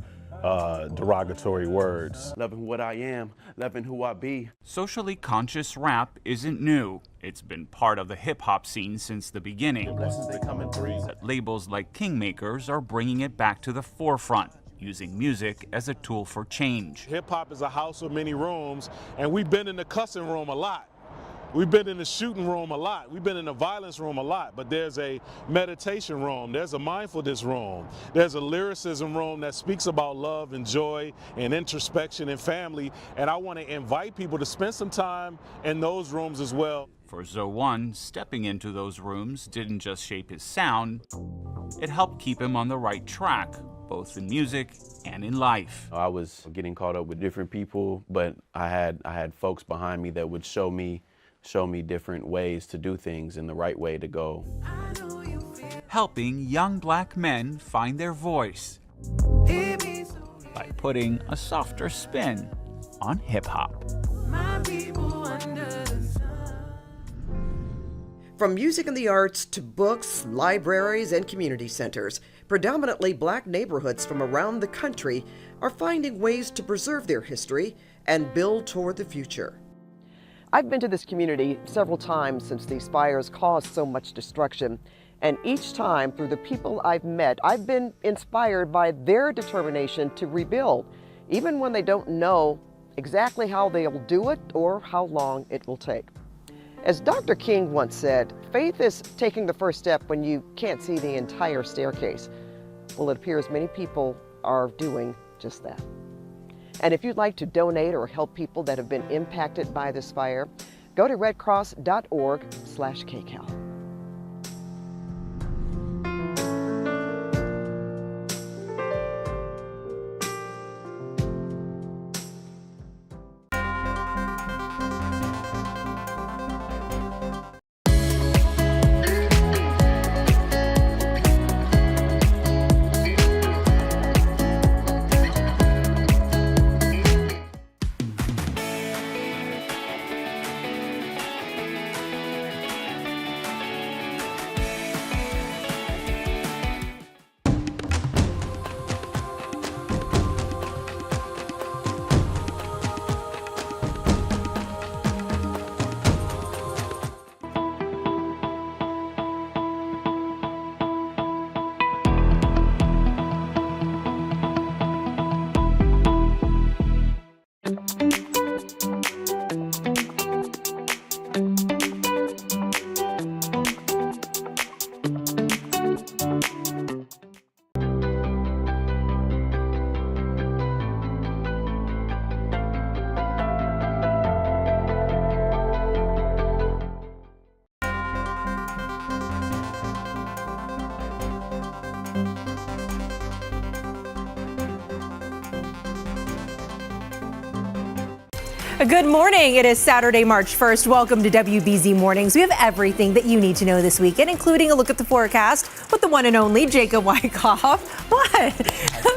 derogatory words. Loving what I am, loving who I be. Socially conscious rap isn't new. It's been part of the hip-hop scene since the beginning. But labels like Kingmakers are bringing it back to the forefront, using music as a tool for change. Hip-hop is a house with many rooms, and we've been in the cussing room a lot. We've been in the shooting room a lot. We've been in the violence room a lot, but there's a meditation room. There's a mindfulness room. There's a lyricism room that speaks about love and joy and introspection and family. And I want to invite people to spend some time in those rooms as well. For Zo1, stepping into those rooms didn't just shape his sound, it helped keep him on the right track, both in music and in life. I was getting caught up with different people, but I had folks behind me that would show me different ways to do things and the right way to go. Helping young black men find their voice by putting a softer spin on hip-hop. From music and the arts to books, libraries, and community centers, predominantly black neighborhoods from around the country are finding ways to preserve their history and build toward the future. I've been to this community several times since these fires caused so much destruction, and each time through the people I've met, I've been inspired by their determination to rebuild, even when they don't know exactly how they'll do it or how long it will take. As Dr. King once said, faith is taking the first step when you can't see the entire staircase. Well, it appears many people are doing just that. And if you'd like to donate or help people that have been impacted by this fire, go to redcross.org/KCAL. Good morning. It is Saturday, March 1st. Welcome to WBZ Mornings. We have everything that you need to know this weekend, including a look at the forecast with the one and only Jacob Wyckoff. What?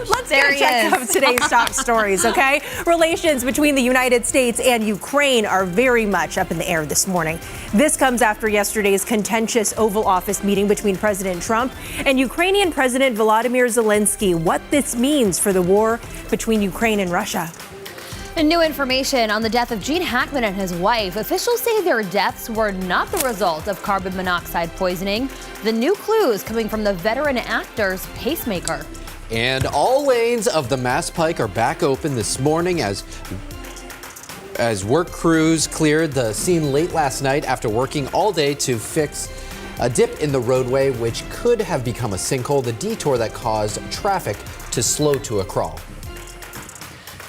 Let's get a check of today's top stories, okay? Relations between the United States and Ukraine are very much up in the air this morning. This comes after yesterday's contentious Oval Office meeting between President Trump and Ukrainian President Volodymyr Zelensky. What this means for the war between Ukraine and Russia. And new information on the death of Gene Hackman and his wife. Officials say their deaths were not the result of carbon monoxide poisoning. The new clues coming from the veteran actor's pacemaker. And all lanes of the Mass Pike are back open this morning as work crews cleared the scene late last night after working all day to fix a dip in the roadway, which could have become a sinkhole, the detour that caused traffic to slow to a crawl.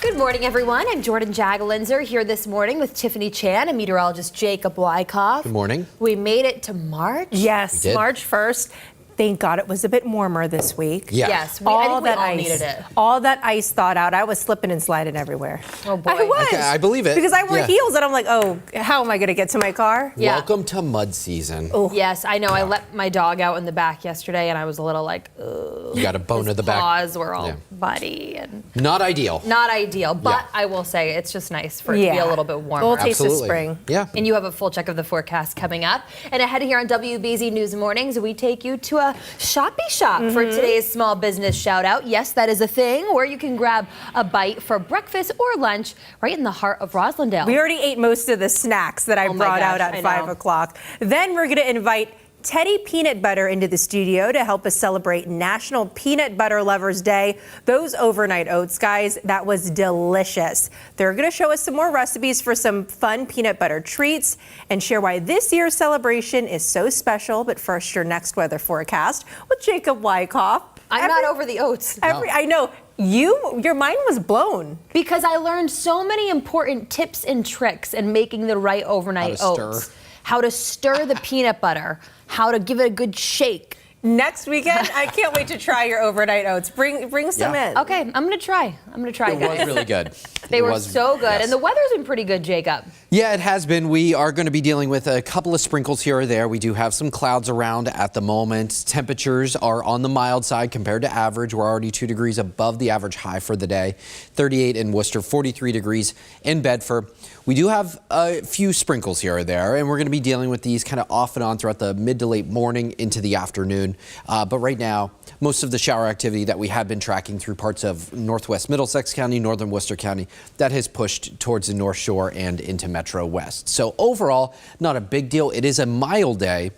Good morning, everyone. I'm Jordan Jagalinzer here this morning with Tiffany Chan and meteorologist Jacob Wyckoff. Good morning. We made it to March. Yes, March 1st. Thank God it was a bit warmer this week. Yeah. Yes, I think we all needed it. All that ice thawed out. I was slipping and sliding everywhere. Oh, boy. I was. Okay, I believe it. Because I wore heels and I'm like, oh, how am I going to get to my car? Yeah. Welcome to mud season. Oh. Yes, I know. I let my dog out in the back yesterday and I was a little like, ugh. You got a bone to the back. Paws were all muddy and Not ideal. not ideal, but I will say it's just nice for it to be a little bit warmer. A little taste of spring. Yeah. And you have a full check of the forecast coming up. And ahead here on WBZ News Mornings, we take you to a shoppy shop for today's small business shout out. Yes, that is a thing where you can grab a bite for breakfast or lunch right in the heart of Roslindale. We already ate most of the snacks that I brought out at 5 o'clock. Then we're going to invite Teddy Peanut Butter into the studio to help us celebrate National Peanut Butter Lovers Day. Those overnight oats, guys, that was delicious. They're going to show us some more recipes for some fun peanut butter treats and share why this year's celebration is so special. But first, your next weather forecast with Jacob Wyckoff. I'm not over the oats. I know. Your mind was blown. Because I learned so many important tips and tricks in making the right overnight oats. How to stir the peanut butter, how to give it a good shake. Next weekend, I can't wait to try your overnight oats. Bring some in. Okay, I'm gonna try. It guys. was really good. They were so good, yes. and the weather's been pretty good, Jacob. Yeah, it has been. We are going to be dealing with a couple of sprinkles here or there. We do have some clouds around at the moment. Temperatures are on the mild side compared to average. We're already 2 degrees above the average high for the day. 38 in Worcester, 43 degrees in Bedford. We do have a few sprinkles here or there, and we're going to be dealing with these kind of off and on throughout the mid to late morning into the afternoon. But right now, most of the shower activity that we have been tracking through parts of northwest Middlesex County, northern Worcester County, that has pushed towards the North Shore and into Metro West. So overall, not a big deal. It is a mild day.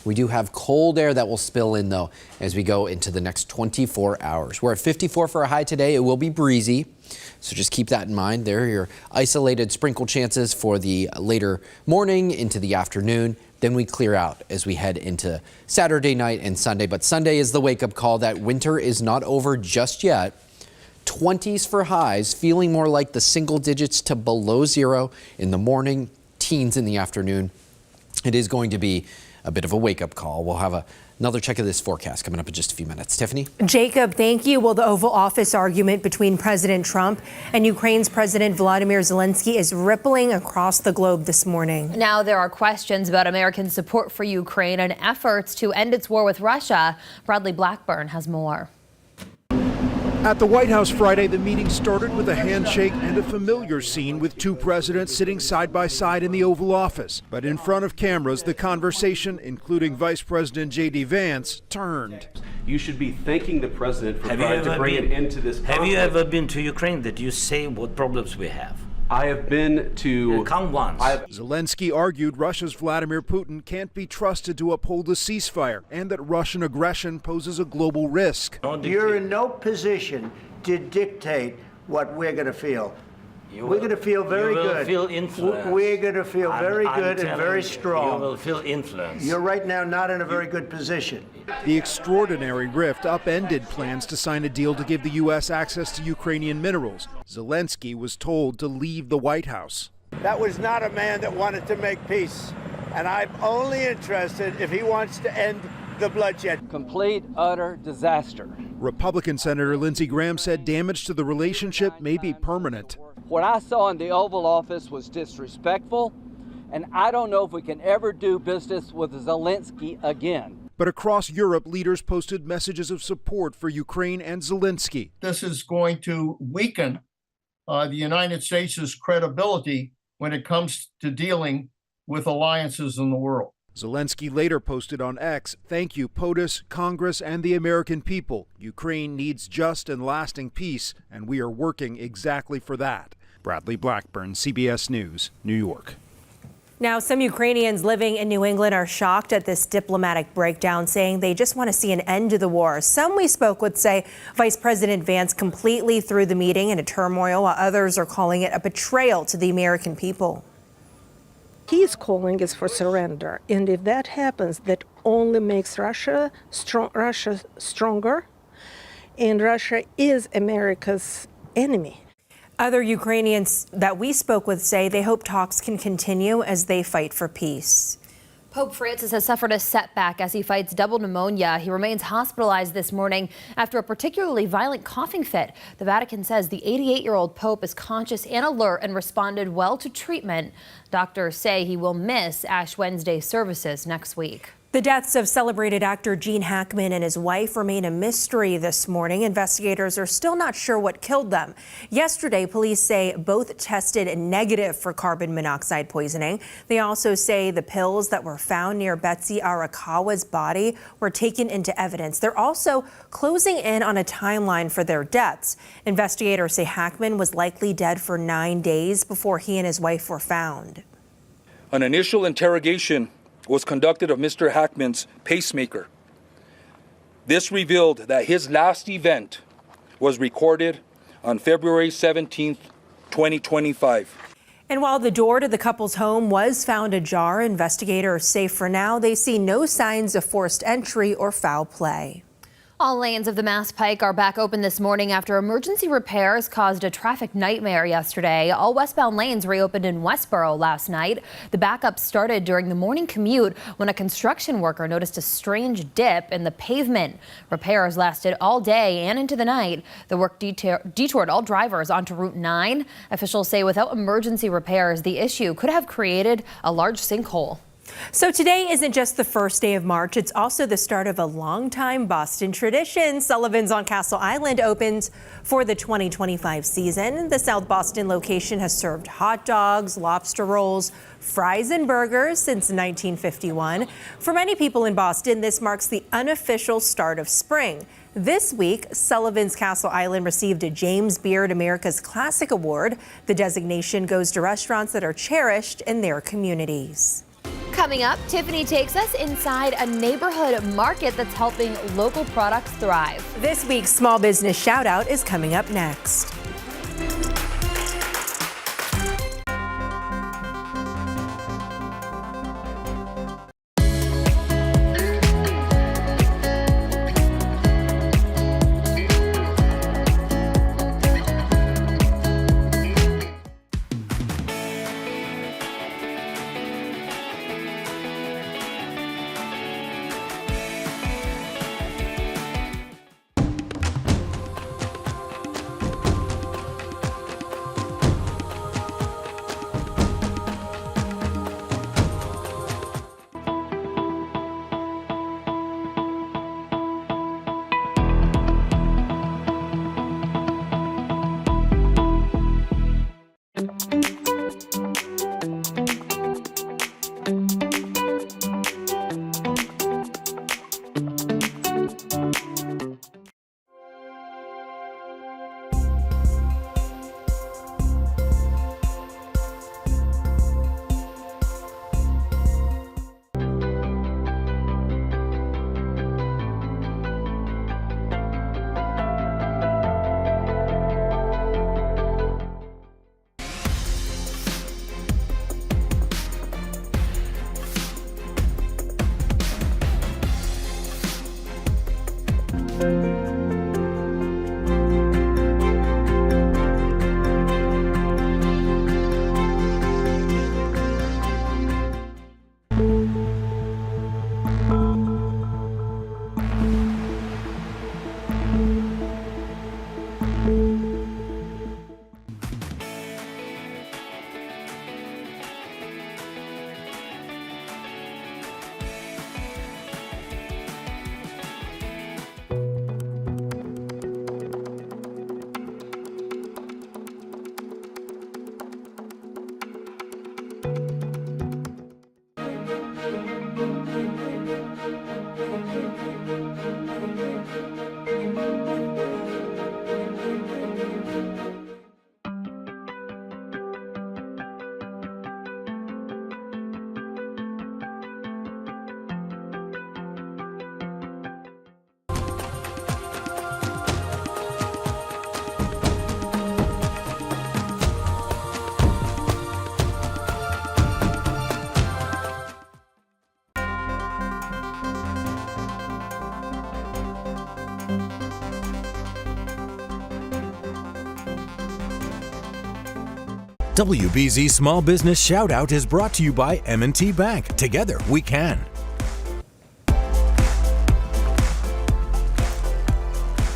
We do have cold air that will spill in, though, as we go into the next 24 hours. We're at 54 for a high today. It will be breezy, so just keep that in mind. There are your isolated sprinkle chances for the later morning into the afternoon. Then we clear out as we head into Saturday night and Sunday. But Sunday is the wake-up call that winter is not over just yet. 20s for highs, feeling more like the single digits to below zero in the morning, teens in the afternoon. It is going to be a bit of a wake-up call. We'll have another check of this forecast coming up in just a few minutes. Tiffany? Jacob, thank you. Well, the Oval Office argument between President Trump and Ukraine's President Volodymyr Zelensky is rippling across the globe this morning. Now there are questions about American support for Ukraine and efforts to end its war with Russia. Bradley Blackburn has more. At the White House Friday, the meeting started with a handshake and a familiar scene with two presidents sitting side by side in the Oval Office. But in front of cameras, the conversation, including Vice President J.D. Vance, turned. You should be thanking the president for trying to bring an end to this conflict. Have you ever been to Ukraine? Did you say what problems we have? I have been to... Come once. Zelensky argued Russia's Vladimir Putin can't be trusted to uphold a ceasefire and that Russian aggression poses a global risk. You're in no position to dictate what we're going to feel. We're going to feel very good. You will feel influence. We're going to feel very good and very strong. You will feel influence. You're right now not in a very good position. The extraordinary rift upended plans to sign a deal to give the U.S. access to Ukrainian minerals. Zelensky was told to leave the White House. That was not a man that wanted to make peace. And I'm only interested if he wants to end the bloodshed. Complete, utter disaster. Republican Senator Lindsey Graham said damage to the relationship may be permanent. What I saw in the Oval Office was disrespectful, and I don't know if we can ever do business with Zelensky again. But across Europe, leaders posted messages of support for Ukraine and Zelensky. This is going to weaken the United States' credibility when it comes to dealing with alliances in the world. Zelensky later posted on X, "Thank you, POTUS, Congress, and the American people. Ukraine needs just and lasting peace, and we are working exactly for that." Bradley Blackburn, CBS News, New York. Now, some Ukrainians living in New England are shocked at this diplomatic breakdown, saying they just want to see an end to the war. Some we spoke with say Vice President Vance completely threw the meeting into turmoil, while others are calling it a betrayal to the American people. He's calling is for surrender, and if that happens, that only makes Russia stronger, and Russia is America's enemy. Other Ukrainians that we spoke with say they hope talks can continue as they fight for peace. Pope Francis has suffered a setback as he fights double pneumonia. He remains hospitalized this morning after a particularly violent coughing fit. The Vatican says the 88-year-old Pope is conscious and alert and responded well to treatment. Doctors say he will miss Ash Wednesday services next week. The deaths of celebrated actor Gene Hackman and his wife remain a mystery this morning. Investigators are still not sure what killed them. Yesterday, police say both tested negative for carbon monoxide poisoning. They also say the pills that were found near Betsy Arakawa's body were taken into evidence. They're also closing in on a timeline for their deaths. Investigators say Hackman was likely dead for 9 days before he and his wife were found. An initial interrogation was conducted of Mr. Hackman's pacemaker. This revealed that his last event was recorded on February 17th, 2025. And while the door to the couple's home was found ajar, investigators say for now they see no signs of forced entry or foul play. All lanes of the Mass Pike are back open this morning after emergency repairs caused a traffic nightmare yesterday. All westbound lanes reopened in Westboro last night. The backup started during the morning commute when a construction worker noticed a strange dip in the pavement. Repairs lasted all day and into the night. The work detoured all drivers onto Route 9. Officials say without emergency repairs, the issue could have created a large sinkhole. So today isn't just the first day of March, it's also the start of a longtime Boston tradition. Sullivan's on Castle Island opens for the 2025 season. The South Boston location has served hot dogs, lobster rolls, fries and burgers since 1951. For many people in Boston, this marks the unofficial start of spring. This week, Sullivan's Castle Island received a James Beard America's Classic Award. The designation goes to restaurants that are cherished in their communities. Coming up, Tiffany takes us inside a neighborhood market that's helping local products thrive. This week's Small Business Shout Out is coming up next. WBZ Small Business Shoutout is brought to you by M&T Bank. Together, we can.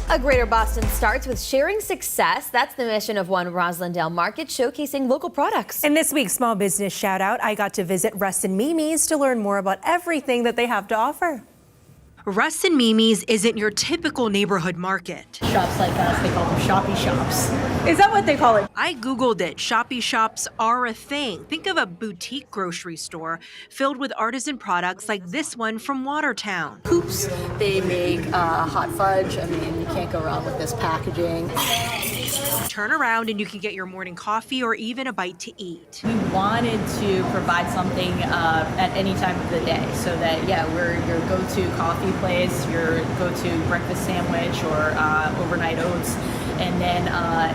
A Greater Boston starts with sharing success. That's the mission of One Roslindale Market, showcasing local products. In this week's Small Business Shoutout, I got to visit Russ and Mimi's to learn more about everything that they have to offer. Russ and Mimi's isn't your typical neighborhood market. Shops like us, they call them shoppy shops. Is that what they call it? I Googled it. Shoppy shops are a thing. Think of a boutique grocery store filled with artisan products like this one from Watertown. Hoops, they make hot fudge. I mean, you can't go wrong with this packaging. Turn around and you can get your morning coffee or even a bite to eat. We wanted to provide something at any time of the day so that, we're your go-to coffee place, your go-to breakfast sandwich or overnight oats. And then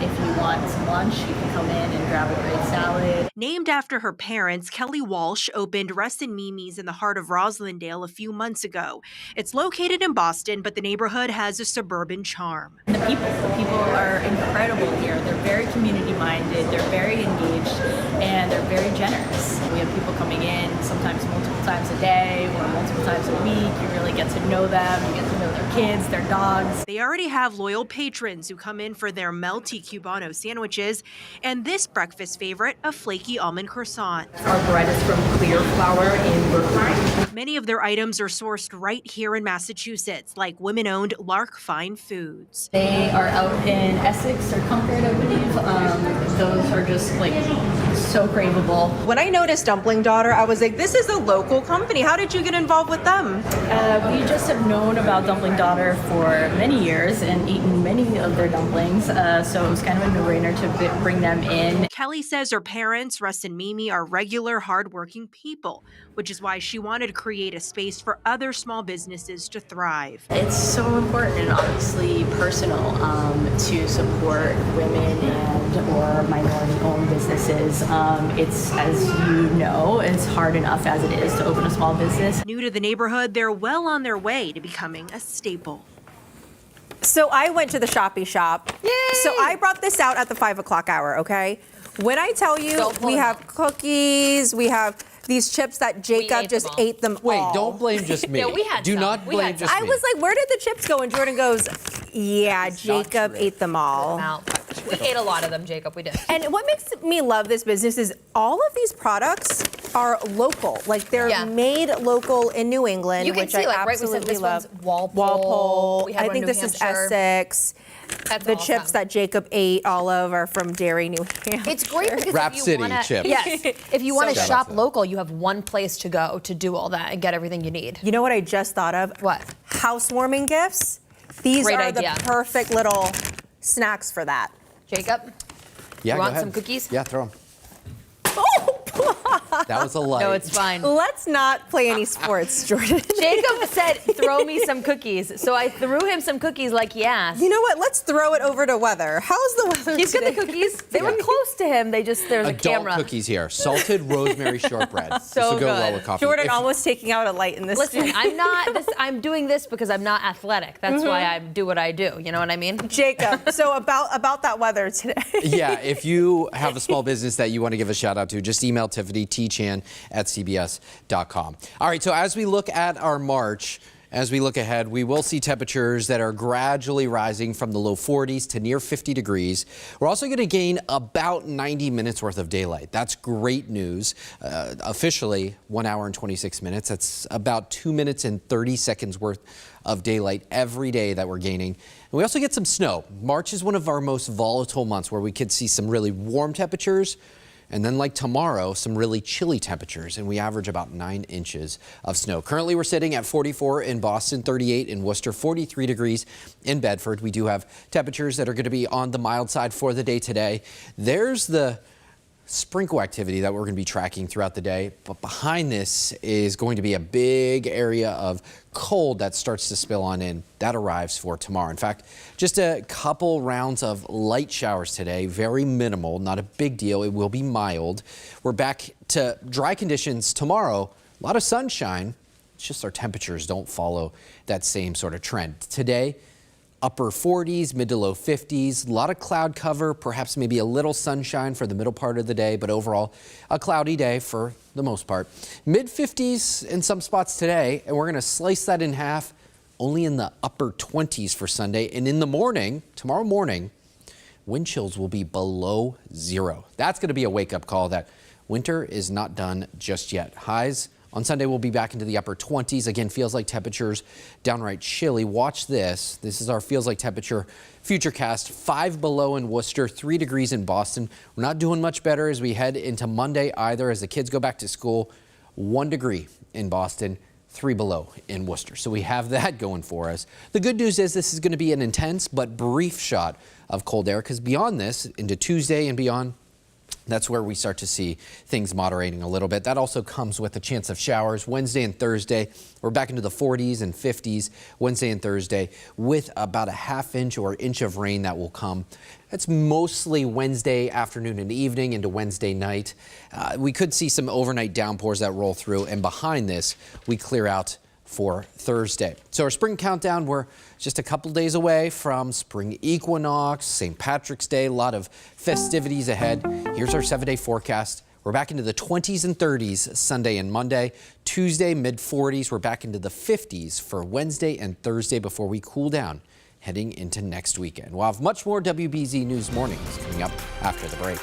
if you want some lunch, you can come in and grab a great salad. Named after her parents, Kelly Walsh opened Russ and Mimi's in the heart of Roslindale a few months ago. It's located in Boston, but the neighborhood has a suburban charm. The people are incredible here. They're very community-minded, they're very engaged, and they're very generous. We have people coming in sometimes multiple times a day or multiple times a week. You really get to know them, you get to know their kids, their dogs. They already have loyal patrons who come in for their melty Cubano sandwiches and this breakfast favorite, a flaky almond croissant. Our bread is from clear flour in Brookline. Many of their items are sourced right here in Massachusetts, like women-owned Lark Fine Foods. They are out in Essex or Concord, I believe. Those are just like so craveable. When I noticed Dumpling Daughter, I was like, this is a local company. How did you get involved with them? We just have known about Dumpling Daughter for many years and eaten many of their dumplings, so it was kind of a no-brainer to bring them in. Kelly says her parents, Russ and Mimi, are regular, hardworking people, which is why she wanted to create a space for other small businesses to thrive. It's so important and obviously personal to support women and or minority-owned businesses. It's, as you know, it's hard enough as it is to open a small business. New to the neighborhood, they're well on their way to becoming a staple. So I went to the shoppy shop. Yay! So I brought this out at the 5 o'clock hour, okay? When I tell you we have cookies, we have these chips that Jacob just ate them all. Wait, don't blame just me. Yeah, we had Do some. not We blame had just I me. was like, where did the chips go? And Jordan goes, yeah, Jacob ate them all. We ate a lot of them, Jacob. We did. And what makes me love this business is all of these products are local. Like they're made local in New England, You can which see, I like, right, we said absolutely this love. one's Walpole. We had I one think in this New is Hampshire. Essex. That's The awesome. chips that Jacob ate, all of, are from Derry, New Hampshire. It's great because Rap if you City wanna, chips. Yes, if you want to Shout out shop to them. local, you have one place to go to do all that and get everything you need. You know what I just thought of? What? Housewarming gifts. These Great are idea. the perfect little snacks for that. Jacob, Yeah, you go want ahead. some cookies? Yeah, throw them. Oh, That was a light. No, it's fine. let's not play any sports, Jordan. Jacob said, throw me some cookies. So I threw him some cookies like he asked. You know what? Let's throw it over to weather. How's the weather He's today? got the cookies. They were close to him. There's a Adult camera. cookies here. Salted rosemary shortbread. This So will go well good. with coffee. Jordan If- almost taking out a light in this. Listen, studio. I'm doing this because I'm not athletic. That's why I do what I do. You know what I mean? Jacob, so about that weather today. Yeah, if you have a small business that you want to give a shout out to, just email Tiffany tchan@cbs.com. All right, so as we look at our March, as we look ahead, we will see temperatures that are gradually rising from the low 40s to near 50 degrees. We're also going to gain about 90 minutes worth of daylight. That's great news. Officially, 1 hour and 26 minutes. That's about 2 minutes and 30 seconds worth of daylight every day that we're gaining. And we also get some snow. March is one of our most volatile months where we could see some really warm temperatures. And then like tomorrow, some really chilly temperatures, and we average about 9 inches of snow. Currently, we're sitting at 44 in Boston, 38 in Worcester, 43 degrees in Bedford. We do have temperatures that are going to be on the mild side for the day today. There's the sprinkle activity that we're going to be tracking throughout the day, but behind this is going to be a big area of cold that starts to spill on in. That arrives for tomorrow. In fact, just a couple rounds of light showers today, very minimal, not a big deal. It will be mild. We're back to dry conditions tomorrow. A lot of sunshine. It's just our temperatures don't follow that same sort of trend. Today, upper 40s, mid to low 50s. A lot of cloud cover, perhaps maybe a little sunshine for the middle part of the day, but overall a cloudy day for the most part. Mid 50s in some spots today, and we're going to slice that in half only in the upper 20s for Sunday. And in the morning, tomorrow morning, wind chills will be below 0. That's going to be a wake-up call that winter is not done just yet. Highs on Sunday will be back into the upper 20s. Again, feels like temperatures downright chilly. Watch this. This is our feels like temperature futurecast. 5 below in Worcester, 3 degrees in Boston. We're not doing much better as we head into Monday either as the kids go back to school. 1 degree in Boston, 3 below in Worcester. So we have that going for us. The good news is this is going to be an intense but brief shot of cold air, because beyond this, into Tuesday and beyond, that's where we start to see things moderating a little bit. That also comes with a chance of showers Wednesday and Thursday. We're back into the 40s and 50s Wednesday and Thursday with about a ½ inch or inch of rain that will come. That's mostly Wednesday afternoon and evening into Wednesday night. We could see some overnight downpours that roll through, and behind this, we clear out for Thursday. So our spring countdown, we're just a couple days away from spring equinox, St. Patrick's Day, a lot of festivities ahead. Here's our 7-day forecast. We're back into the 20s and 30s Sunday and Monday. Tuesday, mid 40s. We're back into the 50s for Wednesday and Thursday before we cool down heading into next weekend. We'll have much more WBZ News Mornings coming up after the break.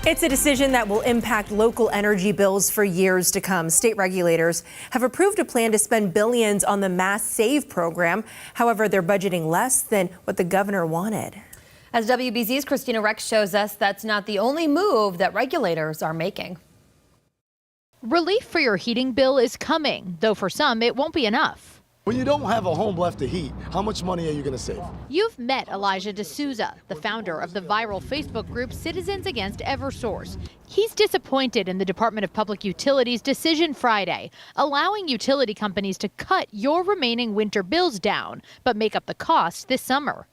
It's a decision that will impact local energy bills for years to come. State regulators have approved a plan to spend billions on the Mass Save program. However, they're budgeting less than what the governor wanted. As WBZ's Christina Rex shows us, that's not the only move that regulators are making. Relief for your heating bill is coming, though for some it won't be enough. When you don't have a home left to heat, how much money are you going to save? You've met Elijah D'Souza, the founder of the viral Facebook group Citizens Against Eversource. He's disappointed in the Department of Public Utilities' decision Friday, allowing utility companies to cut your remaining winter bills down, but make up the cost this summer.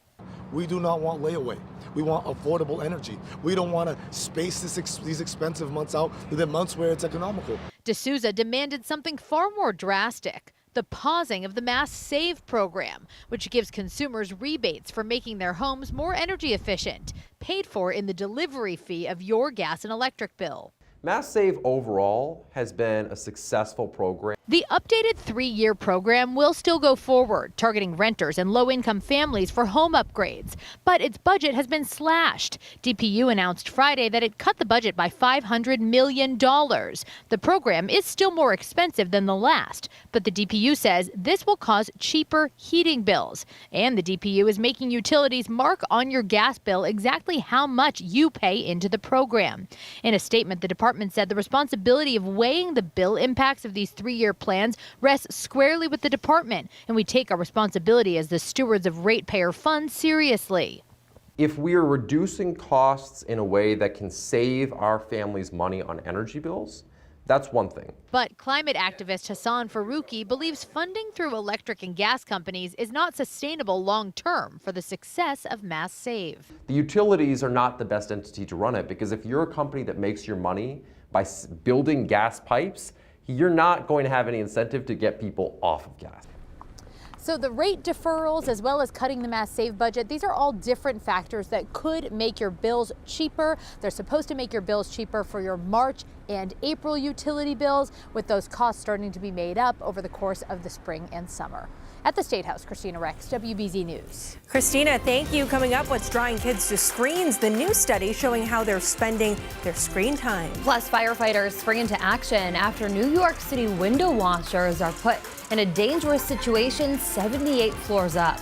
We do not want layaway. We want affordable energy. We don't want to space these expensive months out to the months where it's economical. D'Souza demanded something far more drastic. The pausing of the Mass Save program, which gives consumers rebates for making their homes more energy efficient, paid for in the delivery fee of your gas and electric bill. Mass Save overall has been a successful program. The updated 3-year program will still go forward, targeting renters and low-income families for home upgrades. But its budget has been slashed. DPU announced Friday that it cut the budget by $500 million. The program is still more expensive than the last, but the DPU says this will cause cheaper heating bills. And the DPU is making utilities mark on your gas bill exactly how much you pay into the program. In a statement, the department said the responsibility of weighing the bill impacts of these 3-year plans rests squarely with the department, and we take our responsibility as the stewards of ratepayer funds seriously. If we are reducing costs in a way that can save our families money on energy bills, that's one thing. But climate activist Hassan Farouki believes funding through electric and gas companies is not sustainable long-term for the success of Mass Save. The utilities are not the best entity to run it, because if you're a company that makes your money by building gas pipes, you're not going to have any incentive to get people off of gas. So the rate deferrals, as well as cutting the Mass Save budget, these are all different factors that could make your bills cheaper. They're supposed to make your bills cheaper for your March and April utility bills, with those costs starting to be made up over the course of the spring and summer. At the State House, Christina Rex, WBZ News. Christina, thank you. Coming up, what's drawing kids to screens? The new study showing how they're spending their screen time. Plus, firefighters spring into action after New York City window washers are put in a dangerous situation 78 floors up.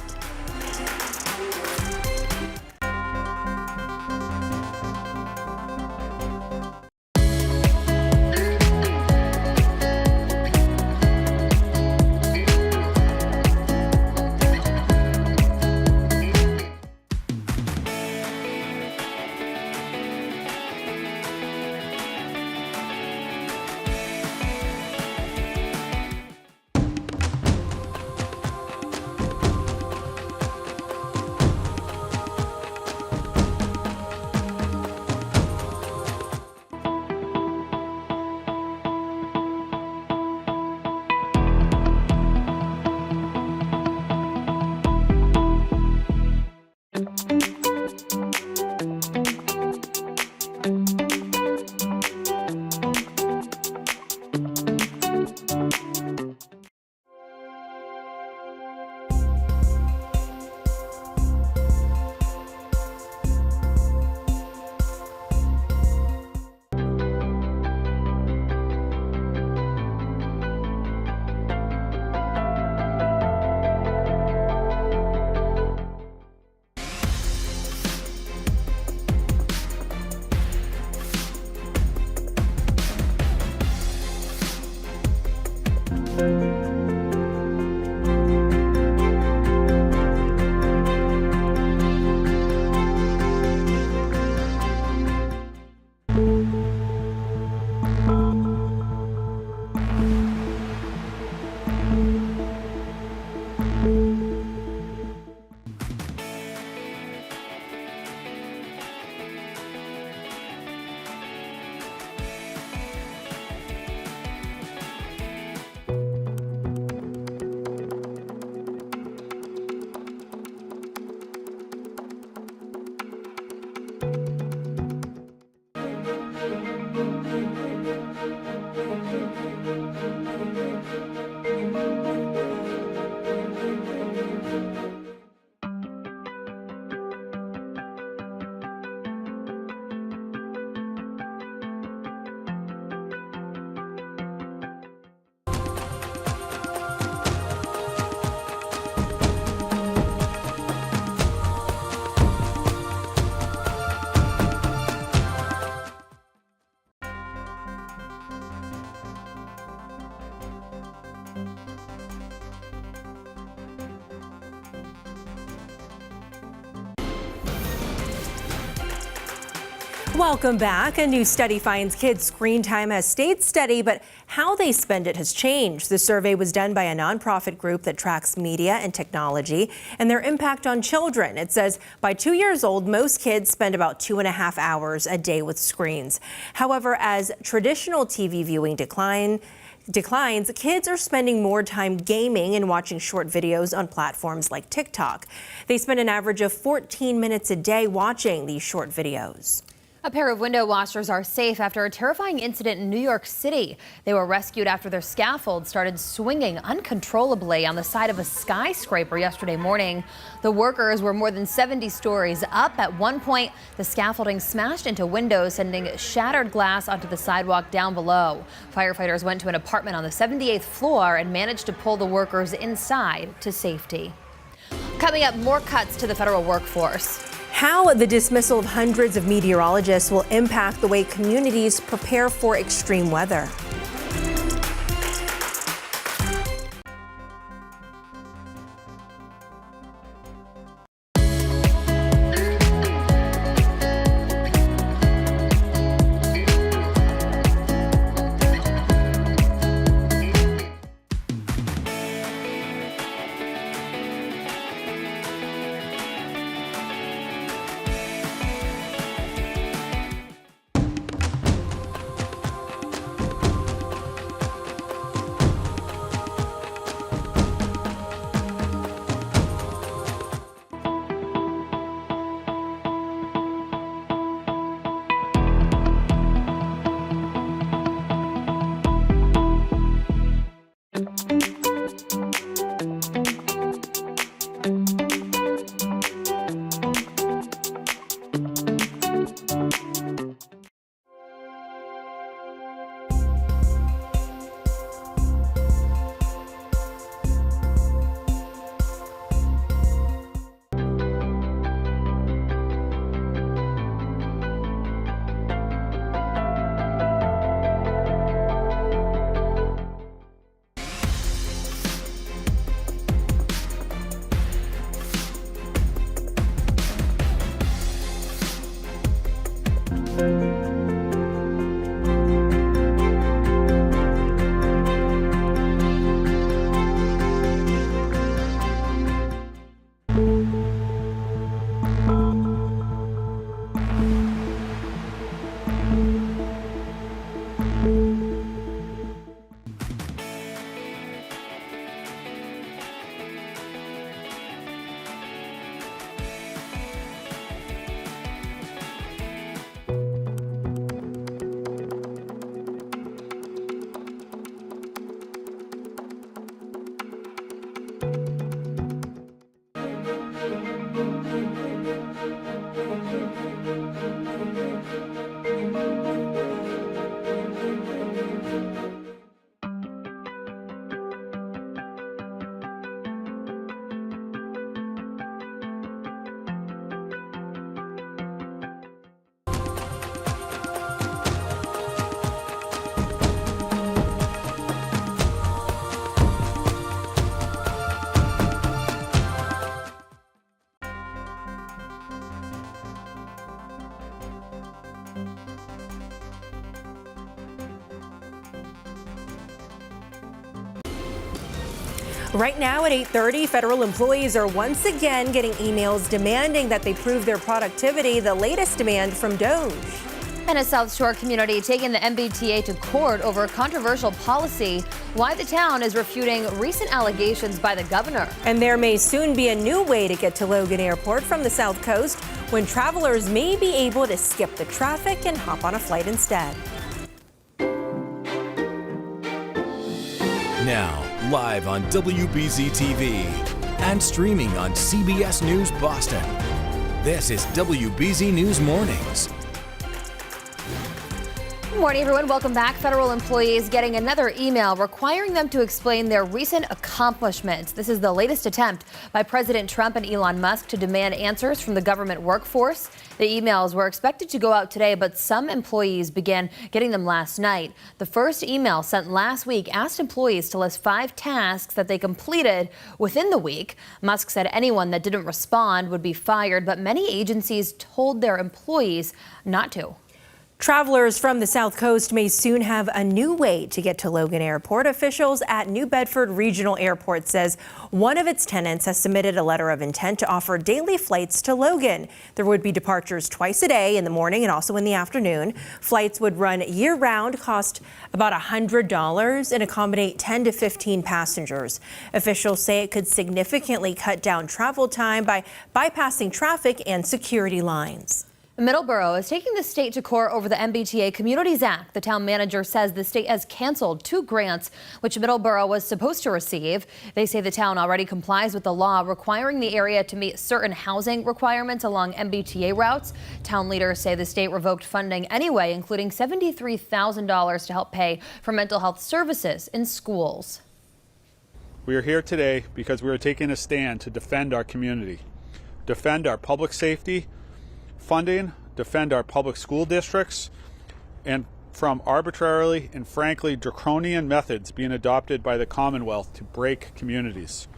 Welcome back. A new study finds kids' screen time has stayed steady, but how they spend it has changed. The survey was done by a nonprofit group that tracks media and technology and their impact on children. It says by 2 years old, most kids spend about 2.5 hours a day with screens. However, as traditional TV viewing declines, kids are spending more time gaming and watching short videos on platforms like TikTok. They spend an average of 14 minutes a day watching these short videos. A pair of window washers are safe after a terrifying incident in New York City. They were rescued after their scaffold started swinging uncontrollably on the side of a skyscraper yesterday morning. The workers were more than 70 stories up. At one point, the scaffolding smashed into windows, sending shattered glass onto the sidewalk down below. Firefighters went to an apartment on the 78th floor and managed to pull the workers inside to safety. Coming up, more cuts to the federal workforce. How the dismissal of hundreds of meteorologists will impact the way communities prepare for extreme weather. Right now at 8:30, federal employees are once again getting emails demanding that they prove their productivity, the latest demand from Doge. And a South Shore community taking the MBTA to court over a controversial policy. Why the town is refuting recent allegations by the governor. And there may soon be a new way to get to Logan Airport from the South Coast when travelers may be able to skip the traffic and hop on a flight instead. Now, live on WBZ TV and streaming on CBS News Boston. This is WBZ News Mornings. Good morning, everyone. Welcome back. Federal employees getting another email requiring them to explain their recent accomplishments. This is the latest attempt by President Trump and Elon Musk to demand answers from the government workforce. The emails were expected to go out today, but some employees began getting them last night. The first email sent last week asked employees to list 5 tasks that they completed within the week. Musk said anyone that didn't respond would be fired, but many agencies told their employees not to. Travelers from the South Coast may soon have a new way to get to Logan Airport. Officials at New Bedford Regional Airport says one of its tenants has submitted a letter of intent to offer daily flights to Logan. There would be departures twice a day in the morning and also in the afternoon. Flights would run year-round, cost about $100 and accommodate 10 to 15 passengers. Officials say it could significantly cut down travel time by bypassing traffic and security lines. Middleborough is taking the state to court over the MBTA Communities Act. The town manager says the state has canceled 2 grants which Middleborough was supposed to receive. They say the town already complies with the law requiring the area to meet certain housing requirements along MBTA routes. Town leaders say the state revoked funding anyway, including $73,000 to help pay for mental health services in schools. We are here today because we are taking a stand to defend our community, defend our public safety funding, defend our public school districts, and from arbitrarily and frankly draconian methods being adopted by the Commonwealth to break communities.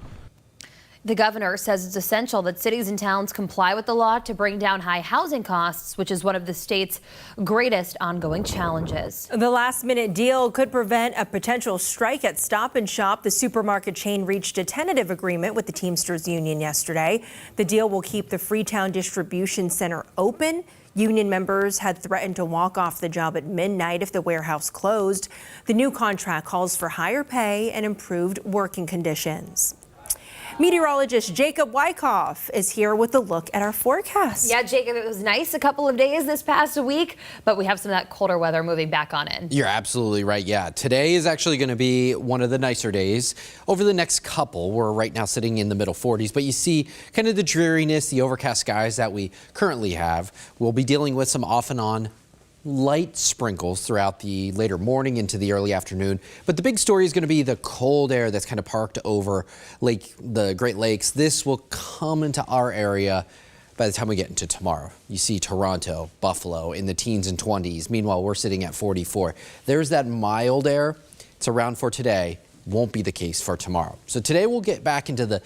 The governor says it's essential that cities and towns comply with the law to bring down high housing costs, which is one of the state's greatest ongoing challenges. The last-minute deal could prevent a potential strike at Stop & Shop. The supermarket chain reached a tentative agreement with the Teamsters Union yesterday. The deal will keep the Freetown Distribution Center open. Union members had threatened to walk off the job at midnight if the warehouse closed. The new contract calls for higher pay and improved working conditions. Meteorologist Jacob Wyckoff is here with a look at our forecast. Yeah, Jacob, it was nice a couple of days this past week, but we have some of that colder weather moving back on in. You're absolutely right. Yeah, today is actually going to be one of the nicer days. Over the next couple, we're right now sitting in the middle 40s, but you see kind of the dreariness, the overcast skies that we currently have. We'll be dealing with some off and on light sprinkles throughout the later morning into the early afternoon. But the big story is going to be the cold air that's kind of parked over the Great Lakes. This will come into our area by the time we get into tomorrow. You see Toronto, Buffalo in the teens and 20s. Meanwhile, we're sitting at 44. There's that mild air. It's around for today. Won't be the case for tomorrow. So today we'll get back into the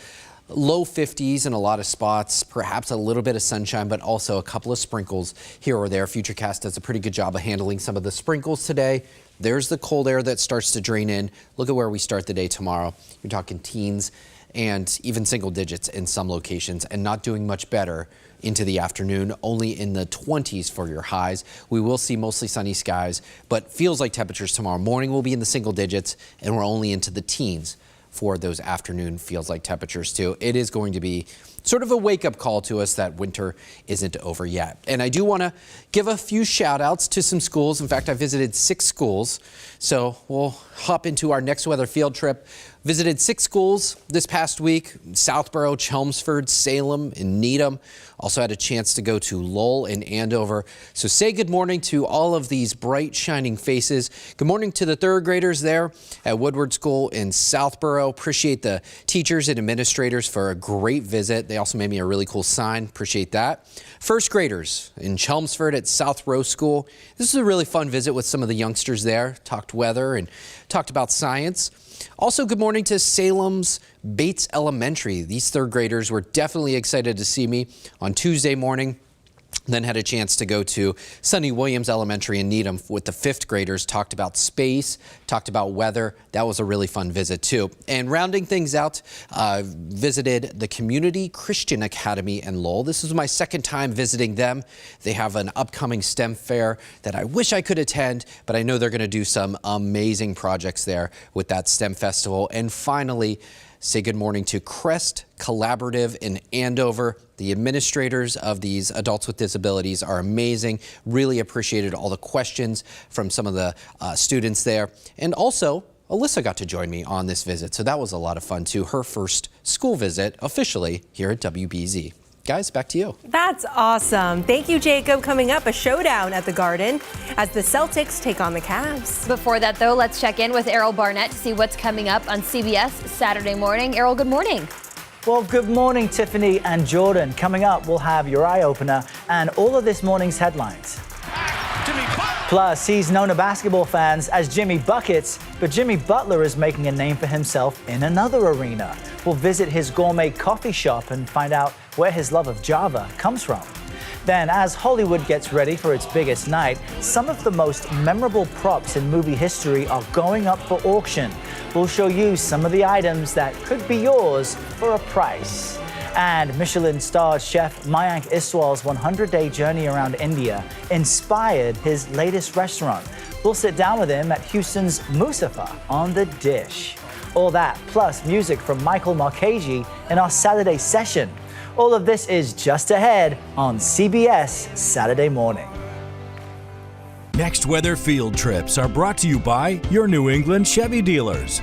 low 50s in a lot of spots, perhaps a little bit of sunshine, but also a couple of sprinkles here or there. Futurecast does a pretty good job of handling some of the sprinkles today. There's the cold air that starts to drain in. Look at where we start the day tomorrow. You're talking teens and even single digits in some locations, and not doing much better into the afternoon, only in the 20s for your highs. We will see mostly sunny skies, but feels like temperatures tomorrow morning will be in the single digits, and we're only into the teens for those afternoon feels like temperatures too. It is going to be sort of a wake-up call to us that winter isn't over yet. And I do want to give a few shout outs to some schools. In fact, I visited 6 schools. So we'll hop into our next weather field trip. Visited 6 schools this past week: Southborough, Chelmsford, Salem, and Needham. Also had a chance to go to Lowell and Andover. So say good morning to all of these bright, shining faces. Good morning to the 3rd graders there at Woodward School in Southborough. Appreciate the teachers and administrators for a great visit. They also made me a really cool sign. Appreciate that. 1st graders in Chelmsford at South Row School. This was a really fun visit with some of the youngsters there. Talked weather and talked about science. Also, good morning to Salem's Bates Elementary. These 3rd graders were definitely excited to see me on Tuesday morning. Then had a chance to go to Sonny Williams Elementary in Needham with the 5th graders. Talked about space, talked about weather. That was a really fun visit too. And rounding things out, visited the Community Christian Academy in Lowell. This is my 2nd time visiting them. They have an upcoming STEM fair that I wish I could attend, but I know they're going to do some amazing projects there with that STEM festival. And finally, say good morning to Crest Collaborative in Andover. The administrators of these adults with disabilities are amazing. Really appreciated all the questions from some of the students there. And also, Alyssa got to join me on this visit, so that was a lot of fun too. Her first school visit officially here at WBZ. Guys, back to you. That's awesome. Thank you, Jacob. Coming up, a showdown at the Garden as the Celtics take on the Cavs. Before that, though, let's check in with Errol Barnett to see what's coming up on CBS Saturday morning. Errol, good morning. Well, good morning, Tiffany and Jordan. Coming up, we'll have your eye opener and all of this morning's headlines. Plus, he's known to basketball fans as Jimmy Buckets, but Jimmy Butler is making a name for himself in another arena. We'll visit his gourmet coffee shop and find out where his love of Java comes from. Then, as Hollywood gets ready for its biggest night, some of the most memorable props in movie history are going up for auction. We'll show you some of the items that could be yours for a price. And Michelin-starred chef Mayank Iswal's 100-day journey around India inspired his latest restaurant. We'll sit down with him at Houston's Musafa on the Dish. All that, plus music from Michael Marchese in our Saturday session. All of this is just ahead on CBS Saturday Morning. Next Weather Field Trips are brought to you by your New England Chevy dealers.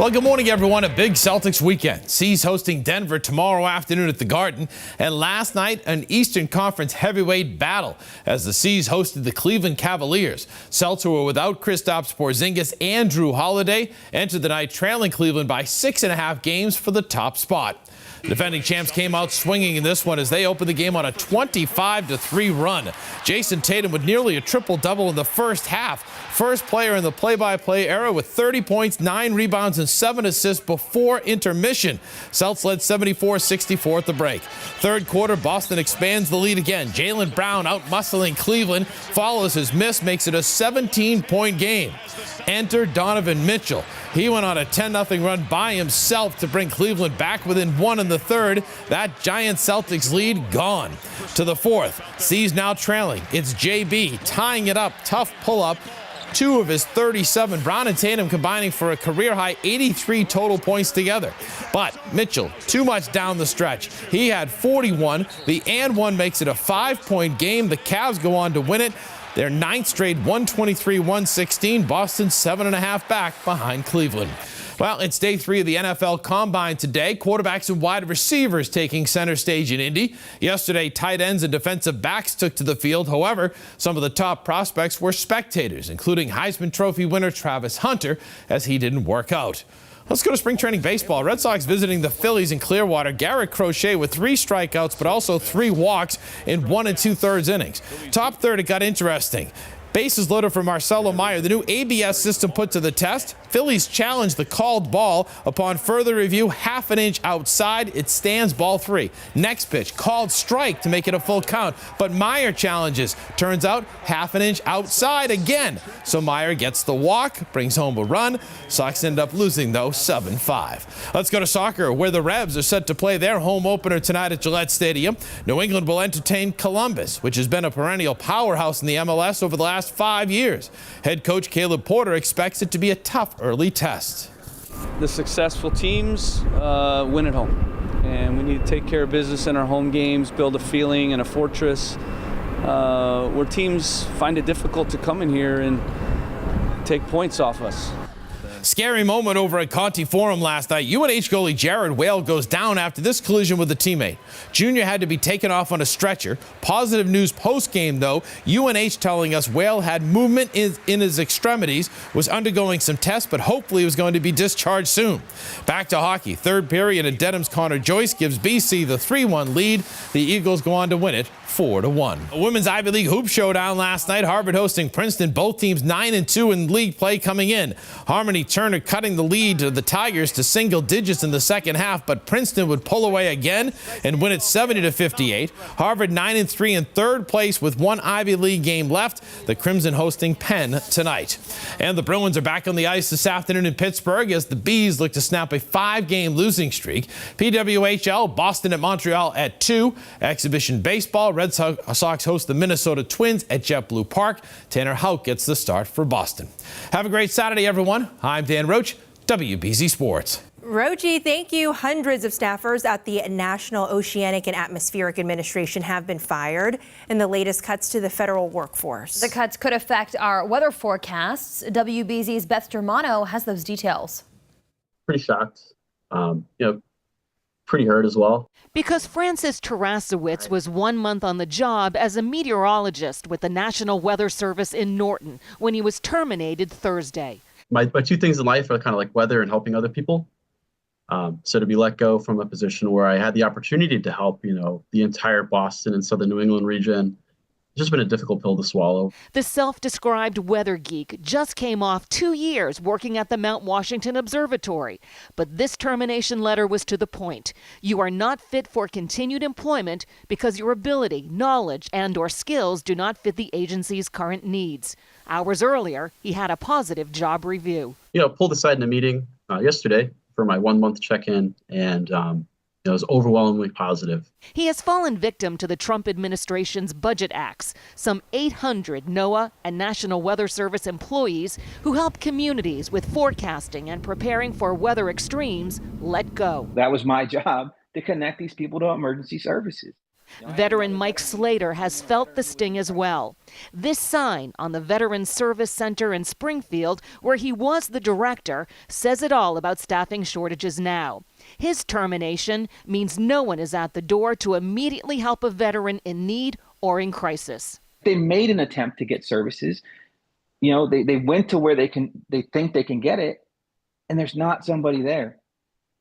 Well, good morning, everyone. A big Celtics weekend. C's hosting Denver tomorrow afternoon at the Garden. And last night, an Eastern Conference heavyweight battle as the C's hosted the Cleveland Cavaliers. Celtics were without Kristaps Porzingis and Drew Holiday, entered the night trailing Cleveland by 6.5 games for the top spot. The defending champs came out swinging in this one as they opened the game on a 25-3 run. Jason Tatum with nearly a triple-double in the first half. First player in the play-by-play era with 30 points, 9 rebounds, and 7 assists before intermission. Celtics led 74-64 at the break. Third quarter, Boston expands the lead again. Jaylen Brown out-muscling Cleveland, follows his miss, makes it a 17-point game. Enter Donovan Mitchell. He went on a 10-0 run by himself to bring Cleveland back within 1 in the third. That giant Celtics lead gone. To the fourth, C's now trailing. It's JB tying it up. Tough pull-up. 2 of his 37. Brown and Tatum combining for a career-high 83 total points together. But Mitchell, too much down the stretch. He had 41. The and one makes it a 5-point game. The Cavs go on to win it. Their 9th straight 123-116. Boston 7.5 back behind Cleveland. Well, it's day 3 of the NFL Combine today. Quarterbacks and wide receivers taking center stage in Indy. Yesterday, tight ends and defensive backs took to the field. However, some of the top prospects were spectators, including Heisman Trophy winner Travis Hunter, as he didn't work out. Let's go to spring training baseball. Red Sox visiting the Phillies in Clearwater. Garrett Crochet with 3 strikeouts, but also 3 walks in 1 2/3 innings. Top third, it got interesting. Bases loaded for Marcelo Meyer. The new ABS system put to the test. Phillies challenged the called ball. Upon further review, half an inch outside. It stands ball 3. Next pitch, called strike to make it a full count. But Meyer challenges. Turns out half an inch outside again. So Meyer gets the walk, brings home a run. Sox end up losing, though, 7-5. Let's go to soccer, where the Revs are set to play their home opener tonight at Gillette Stadium. New England will entertain Columbus, which has been a perennial powerhouse in the MLS over the last 5 years. Head coach Caleb Porter expects it to be a tough early test. The successful teams win at home, and we need to take care of business in our home games, build a feeling and a fortress where teams find it difficult to come in here and take points off us. Scary moment over at Conti Forum last night. UNH goalie Jared Whale goes down after this collision with a teammate. Junior had to be taken off on a stretcher. Positive news post-game, though. UNH telling us Whale had movement in his extremities, was undergoing some tests, but hopefully was going to be discharged soon. Back to hockey. Third period, and Dedham's Connor Joyce gives BC the 3-1 lead. The Eagles go on to win it 4-1. A women's Ivy League hoop showdown last night. Harvard hosting Princeton. Both teams 9-2 in league play coming in. Harmony Turner cutting the lead to the Tigers to single digits in the second half, but Princeton would pull away again and win it 70-58. Harvard 9-3 in third place with 1 Ivy League game left. The Crimson hosting Penn tonight. And the Bruins are back on the ice this afternoon in Pittsburgh as the Bees look to snap a 5-game losing streak. PWHL, Boston at Montreal at 2. Exhibition baseball, Red Sox host the Minnesota Twins at JetBlue Park. Tanner Houck gets the start for Boston. Have a great Saturday, everyone. I'm Dan Roach, WBZ Sports. Rochi, thank you. Hundreds of staffers at the National Oceanic and Atmospheric Administration have been fired in the latest cuts to the federal workforce. The cuts could affect our weather forecasts. WBZ's Beth Germano has those details. Pretty shocked. Pretty hurt as well. Because Francis Tarasowitz was 1 month on the job as a meteorologist with the National Weather Service in Norton when he was terminated Thursday. My 2 things in life are kind of like weather and helping other people. So to be let go from a position where I had the opportunity to help, the entire Boston and Southern New England region, it's just been a difficult pill to swallow. The self-described weather geek just came off 2 years working at the Mount Washington Observatory. But this termination letter was to the point. You are not fit for continued employment because your ability, knowledge, and/or skills do not fit the agency's current needs. Hours earlier, he had a positive job review. Pulled aside in a meeting yesterday for my 1-month check-in, and it was overwhelmingly positive. He has fallen victim to the Trump administration's budget acts. Some 800 NOAA and National Weather Service employees who help communities with forecasting and preparing for weather extremes let go. That was my job, to connect these people to emergency services. Veteran Mike Slater has felt the sting as well. This sign on the Veterans Service Center in Springfield, where he was the director, says it all about staffing shortages now. His termination means no one is at the door to immediately help a veteran in need or in crisis. They made an attempt to get services. They went to where they think they can get it, and there's not somebody there.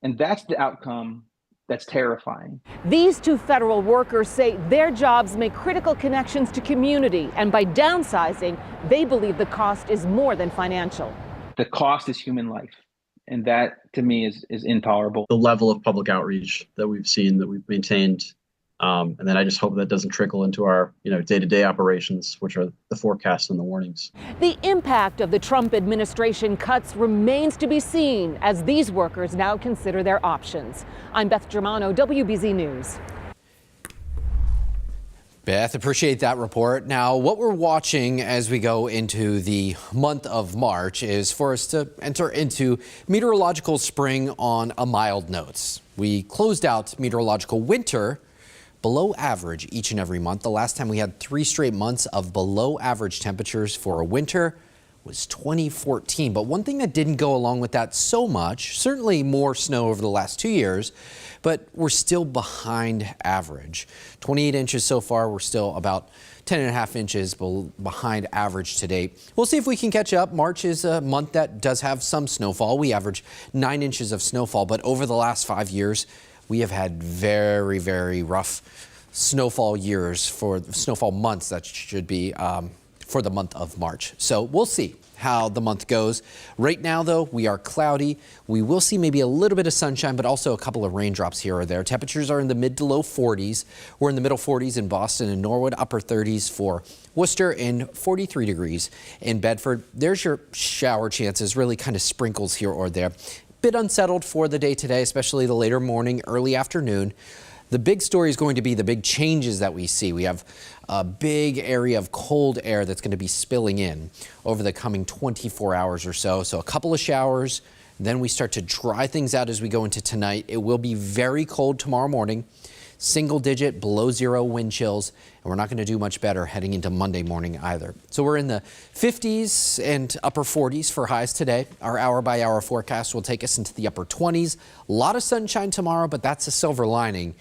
And that's the outcome that's terrifying. These 2 federal workers say their jobs make critical connections to community, and by downsizing, they believe the cost is more than financial. The cost is human life, and that, to me, is intolerable. The level of public outreach that we've seen, that we've maintained, and then I just hope that doesn't trickle into our day-to-day operations, which are the forecasts and the warnings. The impact of the Trump administration cuts remains to be seen as these workers now consider their options. I'm Beth Germano, WBZ News. Beth, appreciate that report. Now, what we're watching as we go into the month of March is for us to enter into meteorological spring on a mild note. We closed out meteorological winter below average each and every month. The last time we had 3 straight months of below average temperatures for a winter was 2014. But one thing that didn't go along with that so much, certainly more snow over the last 2 years, but we're still behind average. 28 inches so far. We're still about 10.5 inches behind average to date. We'll see if we can catch up. March is a month that does have some snowfall. We average 9 inches of snowfall, but over the last 5 years, we have had very, very rough snowfall years for snowfall months. That should be for the month of March. So we'll see how the month goes. Right now, though, we are cloudy. We will see maybe a little bit of sunshine, but also a couple of raindrops here or there. Temperatures are in the mid to low 40s. We're in the middle 40s in Boston and Norwood, upper 30s for Worcester, and 43 degrees in Bedford. There's your shower chances, really kind of sprinkles here or there. Bit unsettled for the day today, especially the later morning, early afternoon. The big story is going to be the big changes that we see. We have a big area of cold air that's going to be spilling in over the coming 24 hours or so. So a couple of showers, then we start to dry things out as we go into tonight. It will be very cold tomorrow morning, single digit below zero wind chills, and we're not going to do much better heading into Monday morning either. So we're in the 50s and upper 40s for highs today. Our hour by hour forecast will take us into the upper 20s. A lot of sunshine tomorrow, but that's a silver lining,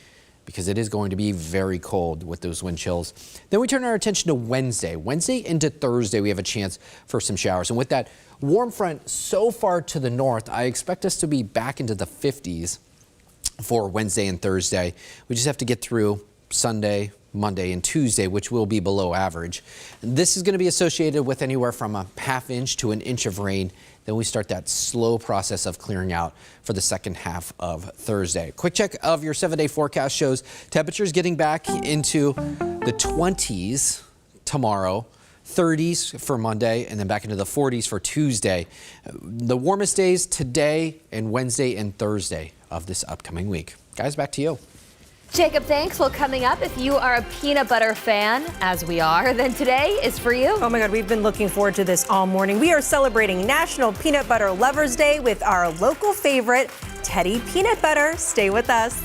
because it is going to be very cold with those wind chills. Then we turn our attention to Wednesday. Wednesday into Thursday, we have a chance for some showers. And with that warm front so far to the north, I expect us to be back into the 50s for Wednesday and Thursday. We just have to get through Sunday, Monday, and Tuesday, which will be below average. This is going to be associated with anywhere from a ½ inch to an inch of rain. Then we start that slow process of clearing out for the second half of Thursday. Quick check of your 7-day forecast shows temperatures getting back into the 20s tomorrow, 30s for Monday, and then back into the 40s for Tuesday. The warmest days today and Wednesday and Thursday of this upcoming week. Guys, back to you. Jacob, thanks. Well, coming up, if you are a peanut butter fan, as we are, then today is for you. Oh my God, we've been looking forward to this all morning. We are celebrating National Peanut Butter Lovers Day with our local favorite, Teddy Peanut Butter. Stay with us.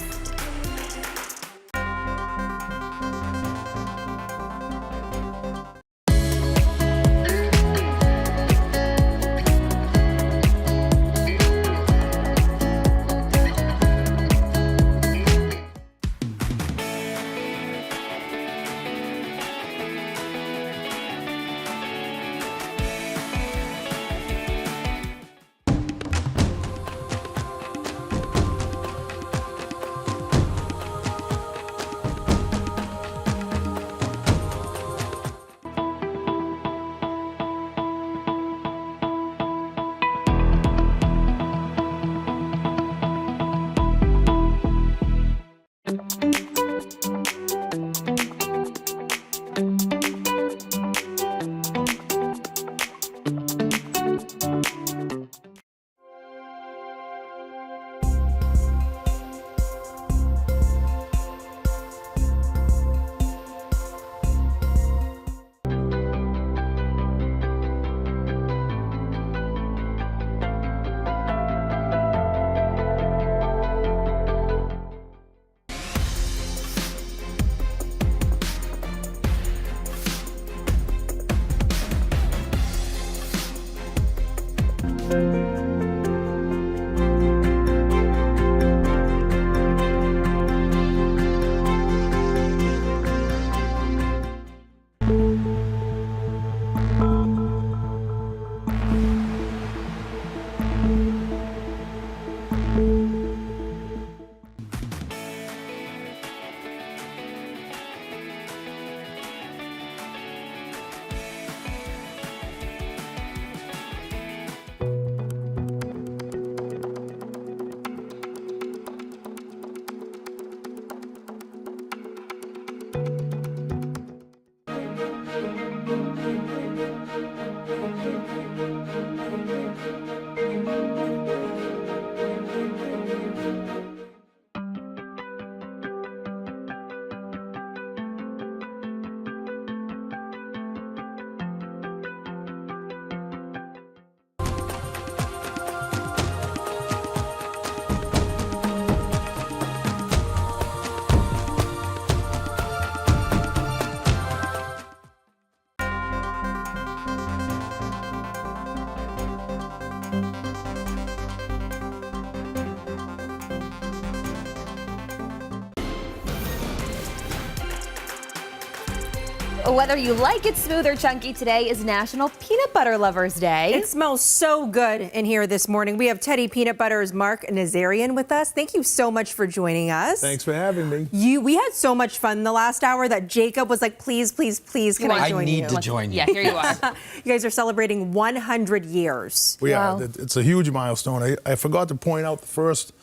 Whether you like it smooth or chunky, today is National Peanut Butter Lovers Day. It smells so good in here this morning. We have Teddy Peanut Butter's Mark Nazarian with us. Thank you so much for joining us. Thanks for having me. We had so much fun the last hour that Jacob was like, please, please, please, can I join you? I need to join you. Yeah, here you are. You guys are celebrating 100 years. We are. It's a huge milestone. I forgot to point out the first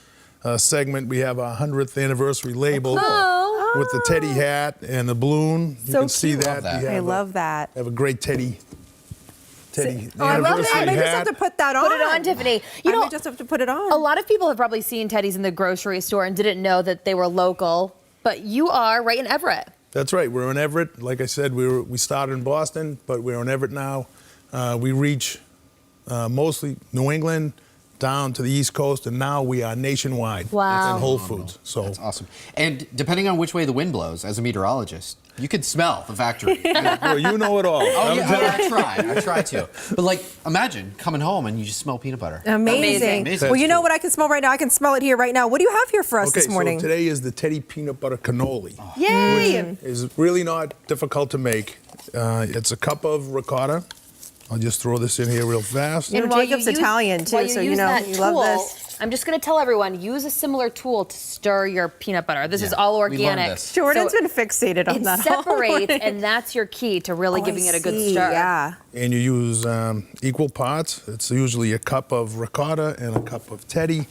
segment. We have our 100th anniversary label with the Teddy hat and the balloon. You can see that. I love that. We have a great Teddy I love it. I may just have to put that on. Put it on, Tiffany. You know, I just have to put it on. A lot of people have probably seen Teddy's in the grocery store and didn't know that they were local, but you are right in Everett. That's right. We're in Everett. Like I said, we started in Boston, but we're in Everett now. We reach mostly New England, down to the East Coast, and now we are nationwide. Wow. In Whole Foods. So that's awesome. And depending on which way the wind blows, as a meteorologist, you could smell the factory. Well, you know it all. Oh, yeah, I try to. But like, imagine coming home and you just smell peanut butter. Amazing. Well, you know what I can smell right now? I can smell it here right now. What do you have here for us this morning? So today is the Teddy Peanut Butter Cannoli. Yay! Which is really not difficult to make. It's a cup of ricotta. I'll just throw this in here real fast. And Jacob's Italian too, so you know you love this. I'm just going to tell everyone, use a similar tool to stir your peanut butter. This is all organic. Jordan's been fixated on that. It separates, and that's your key to really giving it a good stir. Yeah. And you use equal parts. It's usually a cup of ricotta and a cup of Teddy,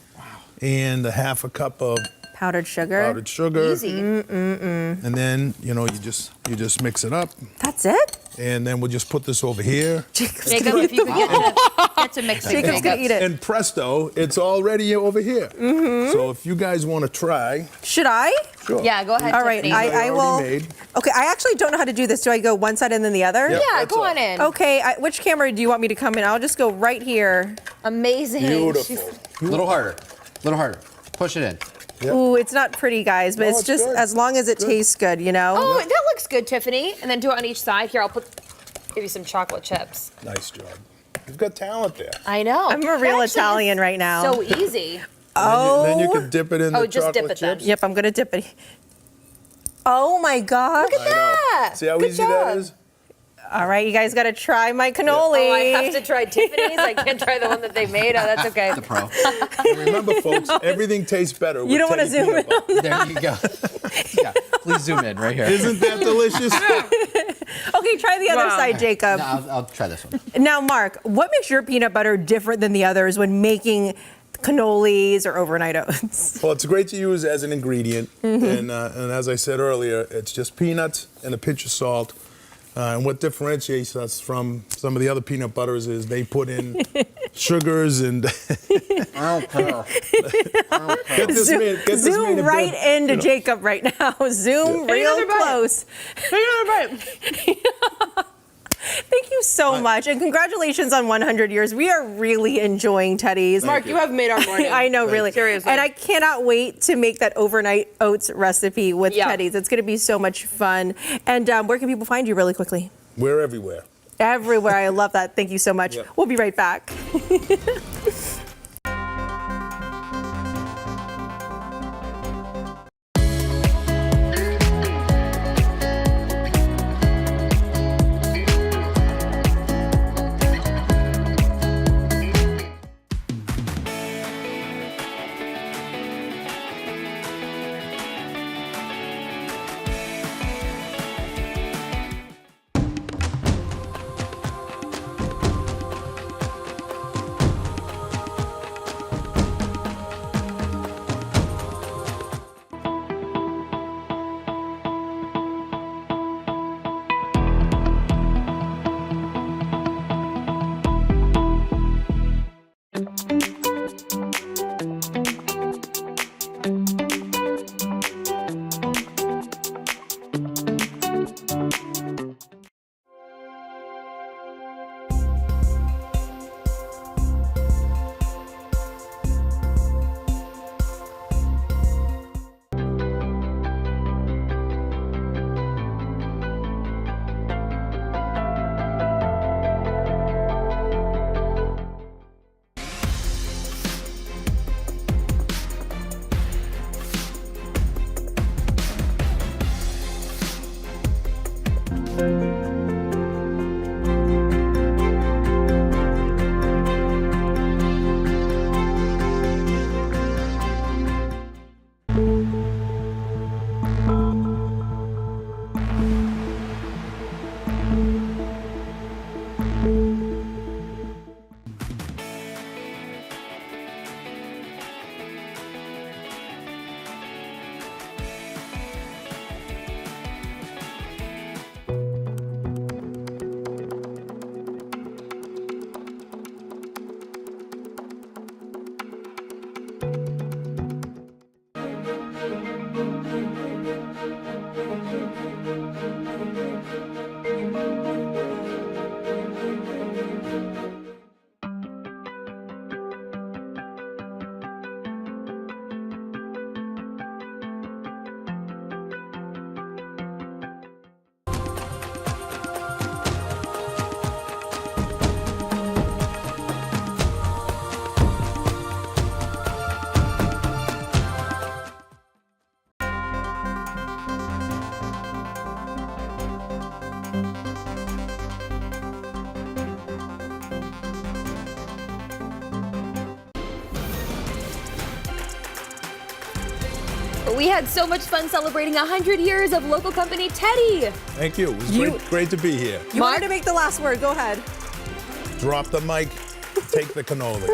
and a half a cup of powdered sugar. Powdered sugar. Easy. And then you just mix it up. That's it. And then we'll just put this over here. Jacob, if you could get to mixing. Jacob's gonna eat it. And presto, it's already over here. So if you guys want to try. Should I? Sure. Yeah, go ahead. All right, Tiffany. I will. Okay, I actually don't know how to do this. Do I go one side and then the other? Yep, Yeah, go on in. Okay, which camera do you want me to come in? I'll just go right here. Amazing. Beautiful. A little harder. Push it in. Yep. Ooh, it's not pretty, guys, but it's just good. as long as it tastes good, you know? Oh, that looks good, Tiffany. And then do it on each side. Here, I'll give you some chocolate chips. Nice job. You've got talent there. I know. I'm a real Actually, Italian right now. So easy. Then you can dip it in the just chocolate dip it then. chips. Yep, I'm gonna dip it. Oh my gosh. Look at that. See how Good easy job. that is? All right, you guys gotta try my cannoli. Oh, I have to try Tiffany's. I can't try the one that they made. Oh, that's okay. The pro. And remember, folks, everything tastes better with You don't want to Teddy zoom in peanut butter. on There you go. Yeah, please zoom in right here. Isn't that delicious? Okay, try the other side, Jacob. No, I'll try this one. Now, Mark, what makes your peanut butter different than the others when making cannolis or overnight oats? Well, it's great to use as an ingredient. And as I said earlier, it's just peanuts and a pinch of salt. And what differentiates us from some of the other peanut butters is they put in sugars and Zoom right into Jacob right now. Zoom real close. Thank you so much, and congratulations on 100 years. We are really enjoying Teddy's. Mark, you have made our morning. I know, really. Seriously. And I cannot wait to make that overnight oats recipe with Teddy's. It's going to be so much fun. And where can people find you really quickly? we're everywhere. Everywhere. I love that. Thank you so much. Yep. We'll be right back. We had so much fun celebrating 100 years of local company Teddy. Thank you. It was great to be here. You wanted to make the last word. Go ahead. Drop the mic, take the cannoli.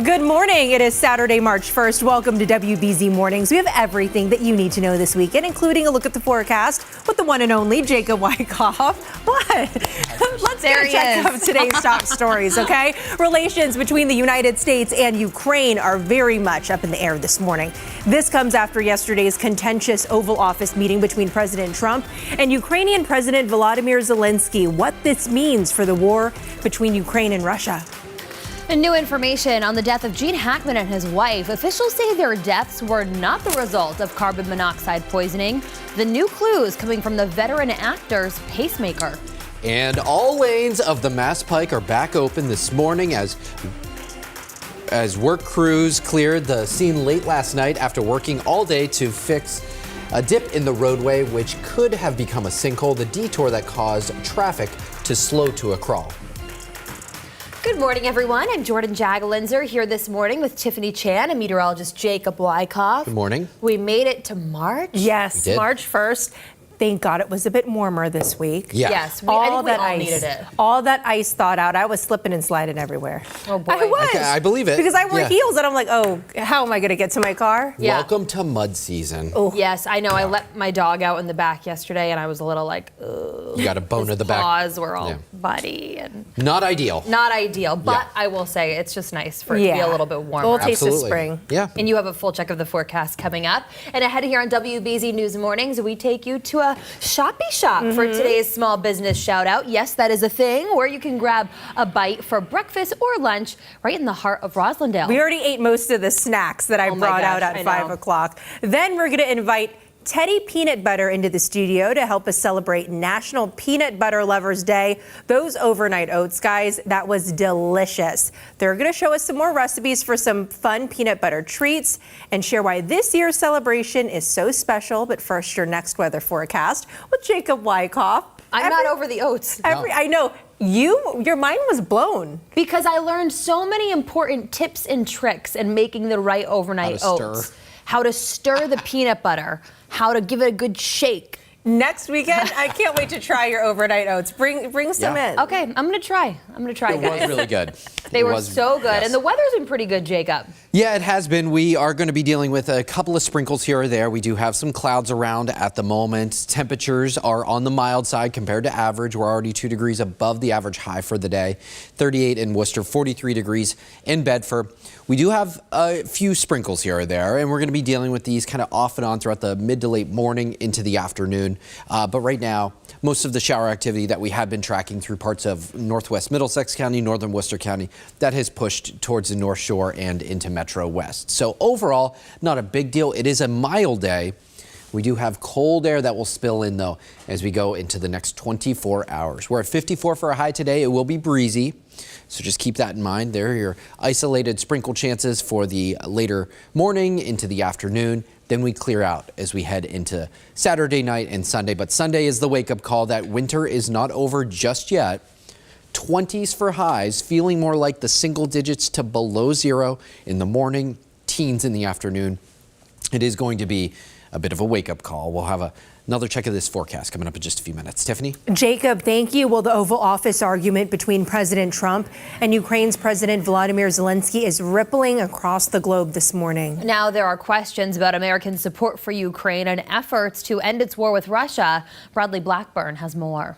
Good morning. It is Saturday, March 1st. Welcome to WBZ Mornings. We have everything that you need to know this weekend, including a look at the forecast with the one and only Jacob Wyckoff. What? Let's get a check of today's top stories, okay? Relations between the United States and Ukraine are very much up in the air this morning. This comes after yesterday's contentious Oval Office meeting between President Trump and Ukrainian President Volodymyr Zelensky. What this means for the war between Ukraine and Russia. And new information on the death of Gene Hackman and his wife. Officials say their deaths were not the result of carbon monoxide poisoning. The new clues coming from the veteran actor's pacemaker. And all lanes of the Mass Pike are back open this morning as work crews cleared the scene late last night after working all day to fix a dip in the roadway, which could have become a sinkhole, the detour that caused traffic to slow to a crawl. Good morning, everyone. I'm Jordan Jagalinzer here this morning with Tiffany Chan and meteorologist Jacob Wyckoff. Good morning. We made it to March. Yes, March 1st. Thank God it was a bit warmer this week. Yeah. Yes, I think we all needed it. All that ice thawed out. I was slipping and sliding everywhere. Oh, boy. I was. I believe it. Because I wore heels and I'm like, oh, how am I going to get to my car? Yeah. Welcome to mud season. Oh. Yes, I know. I let my dog out in the back yesterday and I was a little like, ugh. You got a bone in the back. Paws were all muddy and not ideal. Not ideal, but I will say it's just nice for it to be a little bit warmer. A little taste of spring. Yeah. And you have a full check of the forecast coming up. And ahead here on WBZ News Mornings, we take you to a shoppy shop for today's small business shout out. Yes, that is a thing where you can grab a bite for breakfast or lunch right in the heart of Roslindale. We already ate most of the snacks that I brought out at 5 o'clock. Then we're going to invite Teddy Peanut Butter into the studio to help us celebrate National Peanut Butter Lovers Day. Those overnight oats, guys, that was delicious. They're going to show us some more recipes for some fun peanut butter treats and share why this year's celebration is so special. But first, your next weather forecast with Jacob Wyckoff. I'm not over the oats. I know. Your mind was blown. Because I learned so many important tips and tricks in making the right overnight oats. How to stir the peanut butter, how to give it a good shake. Next weekend, I can't wait to try your overnight oats. Bring some in. Okay, I'm gonna try. It guys. was really good. They were so good, yes. and the weather's been pretty good, Jacob. Yeah, it has been. We are going to be dealing with a couple of sprinkles here or there. We do have some clouds around at the moment. Temperatures are on the mild side compared to average. We're already 2 degrees above the average high for the day. 38 in Worcester, 43 degrees in Bedford. We do have a few sprinkles here or there, and we're going to be dealing with these kind of off and on throughout the mid to late morning into the afternoon. But right now, most of the shower activity that we had been tracking through parts of northwest Middlesex County, northern Worcester County, that has pushed towards the North Shore and into Metro West. So overall, not a big deal. It is a mild day. We do have cold air that will spill in, though, as we go into the next 24 hours. We're at 54 for a high today. It will be breezy, so just keep that in mind. There are your isolated sprinkle chances for the later morning into the afternoon. Then we clear out as we head into Saturday night and Sunday. But Sunday is the wake-up call that winter is not over just yet. 20s for highs, feeling more like the single digits to below zero in the morning, teens in the afternoon. It is going to be a bit of a wake-up call. We'll have another check of this forecast coming up in just a few minutes. Tiffany? Jacob, thank you. Well, the Oval Office argument between President Trump and Ukraine's President Volodymyr Zelensky is rippling across the globe this morning. Now there are questions about American support for Ukraine and efforts to end its war with Russia. Bradley Blackburn has more.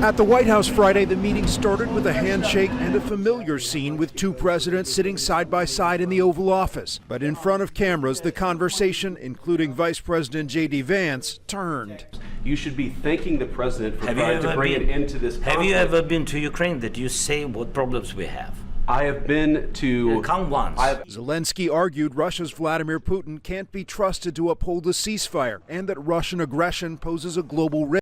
At the White House Friday, the meeting started with a handshake and a familiar scene with two presidents sitting side by side in the Oval Office. But in front of cameras, the conversation, including Vice President J.D. Vance, turned. You should be thanking the president for trying to bring an end to this conflict. Have you ever been to Ukraine that you say what problems we have? I have been to... Come once. Zelensky argued Russia's Vladimir Putin can't be trusted to uphold a ceasefire and that Russian aggression poses a global risk.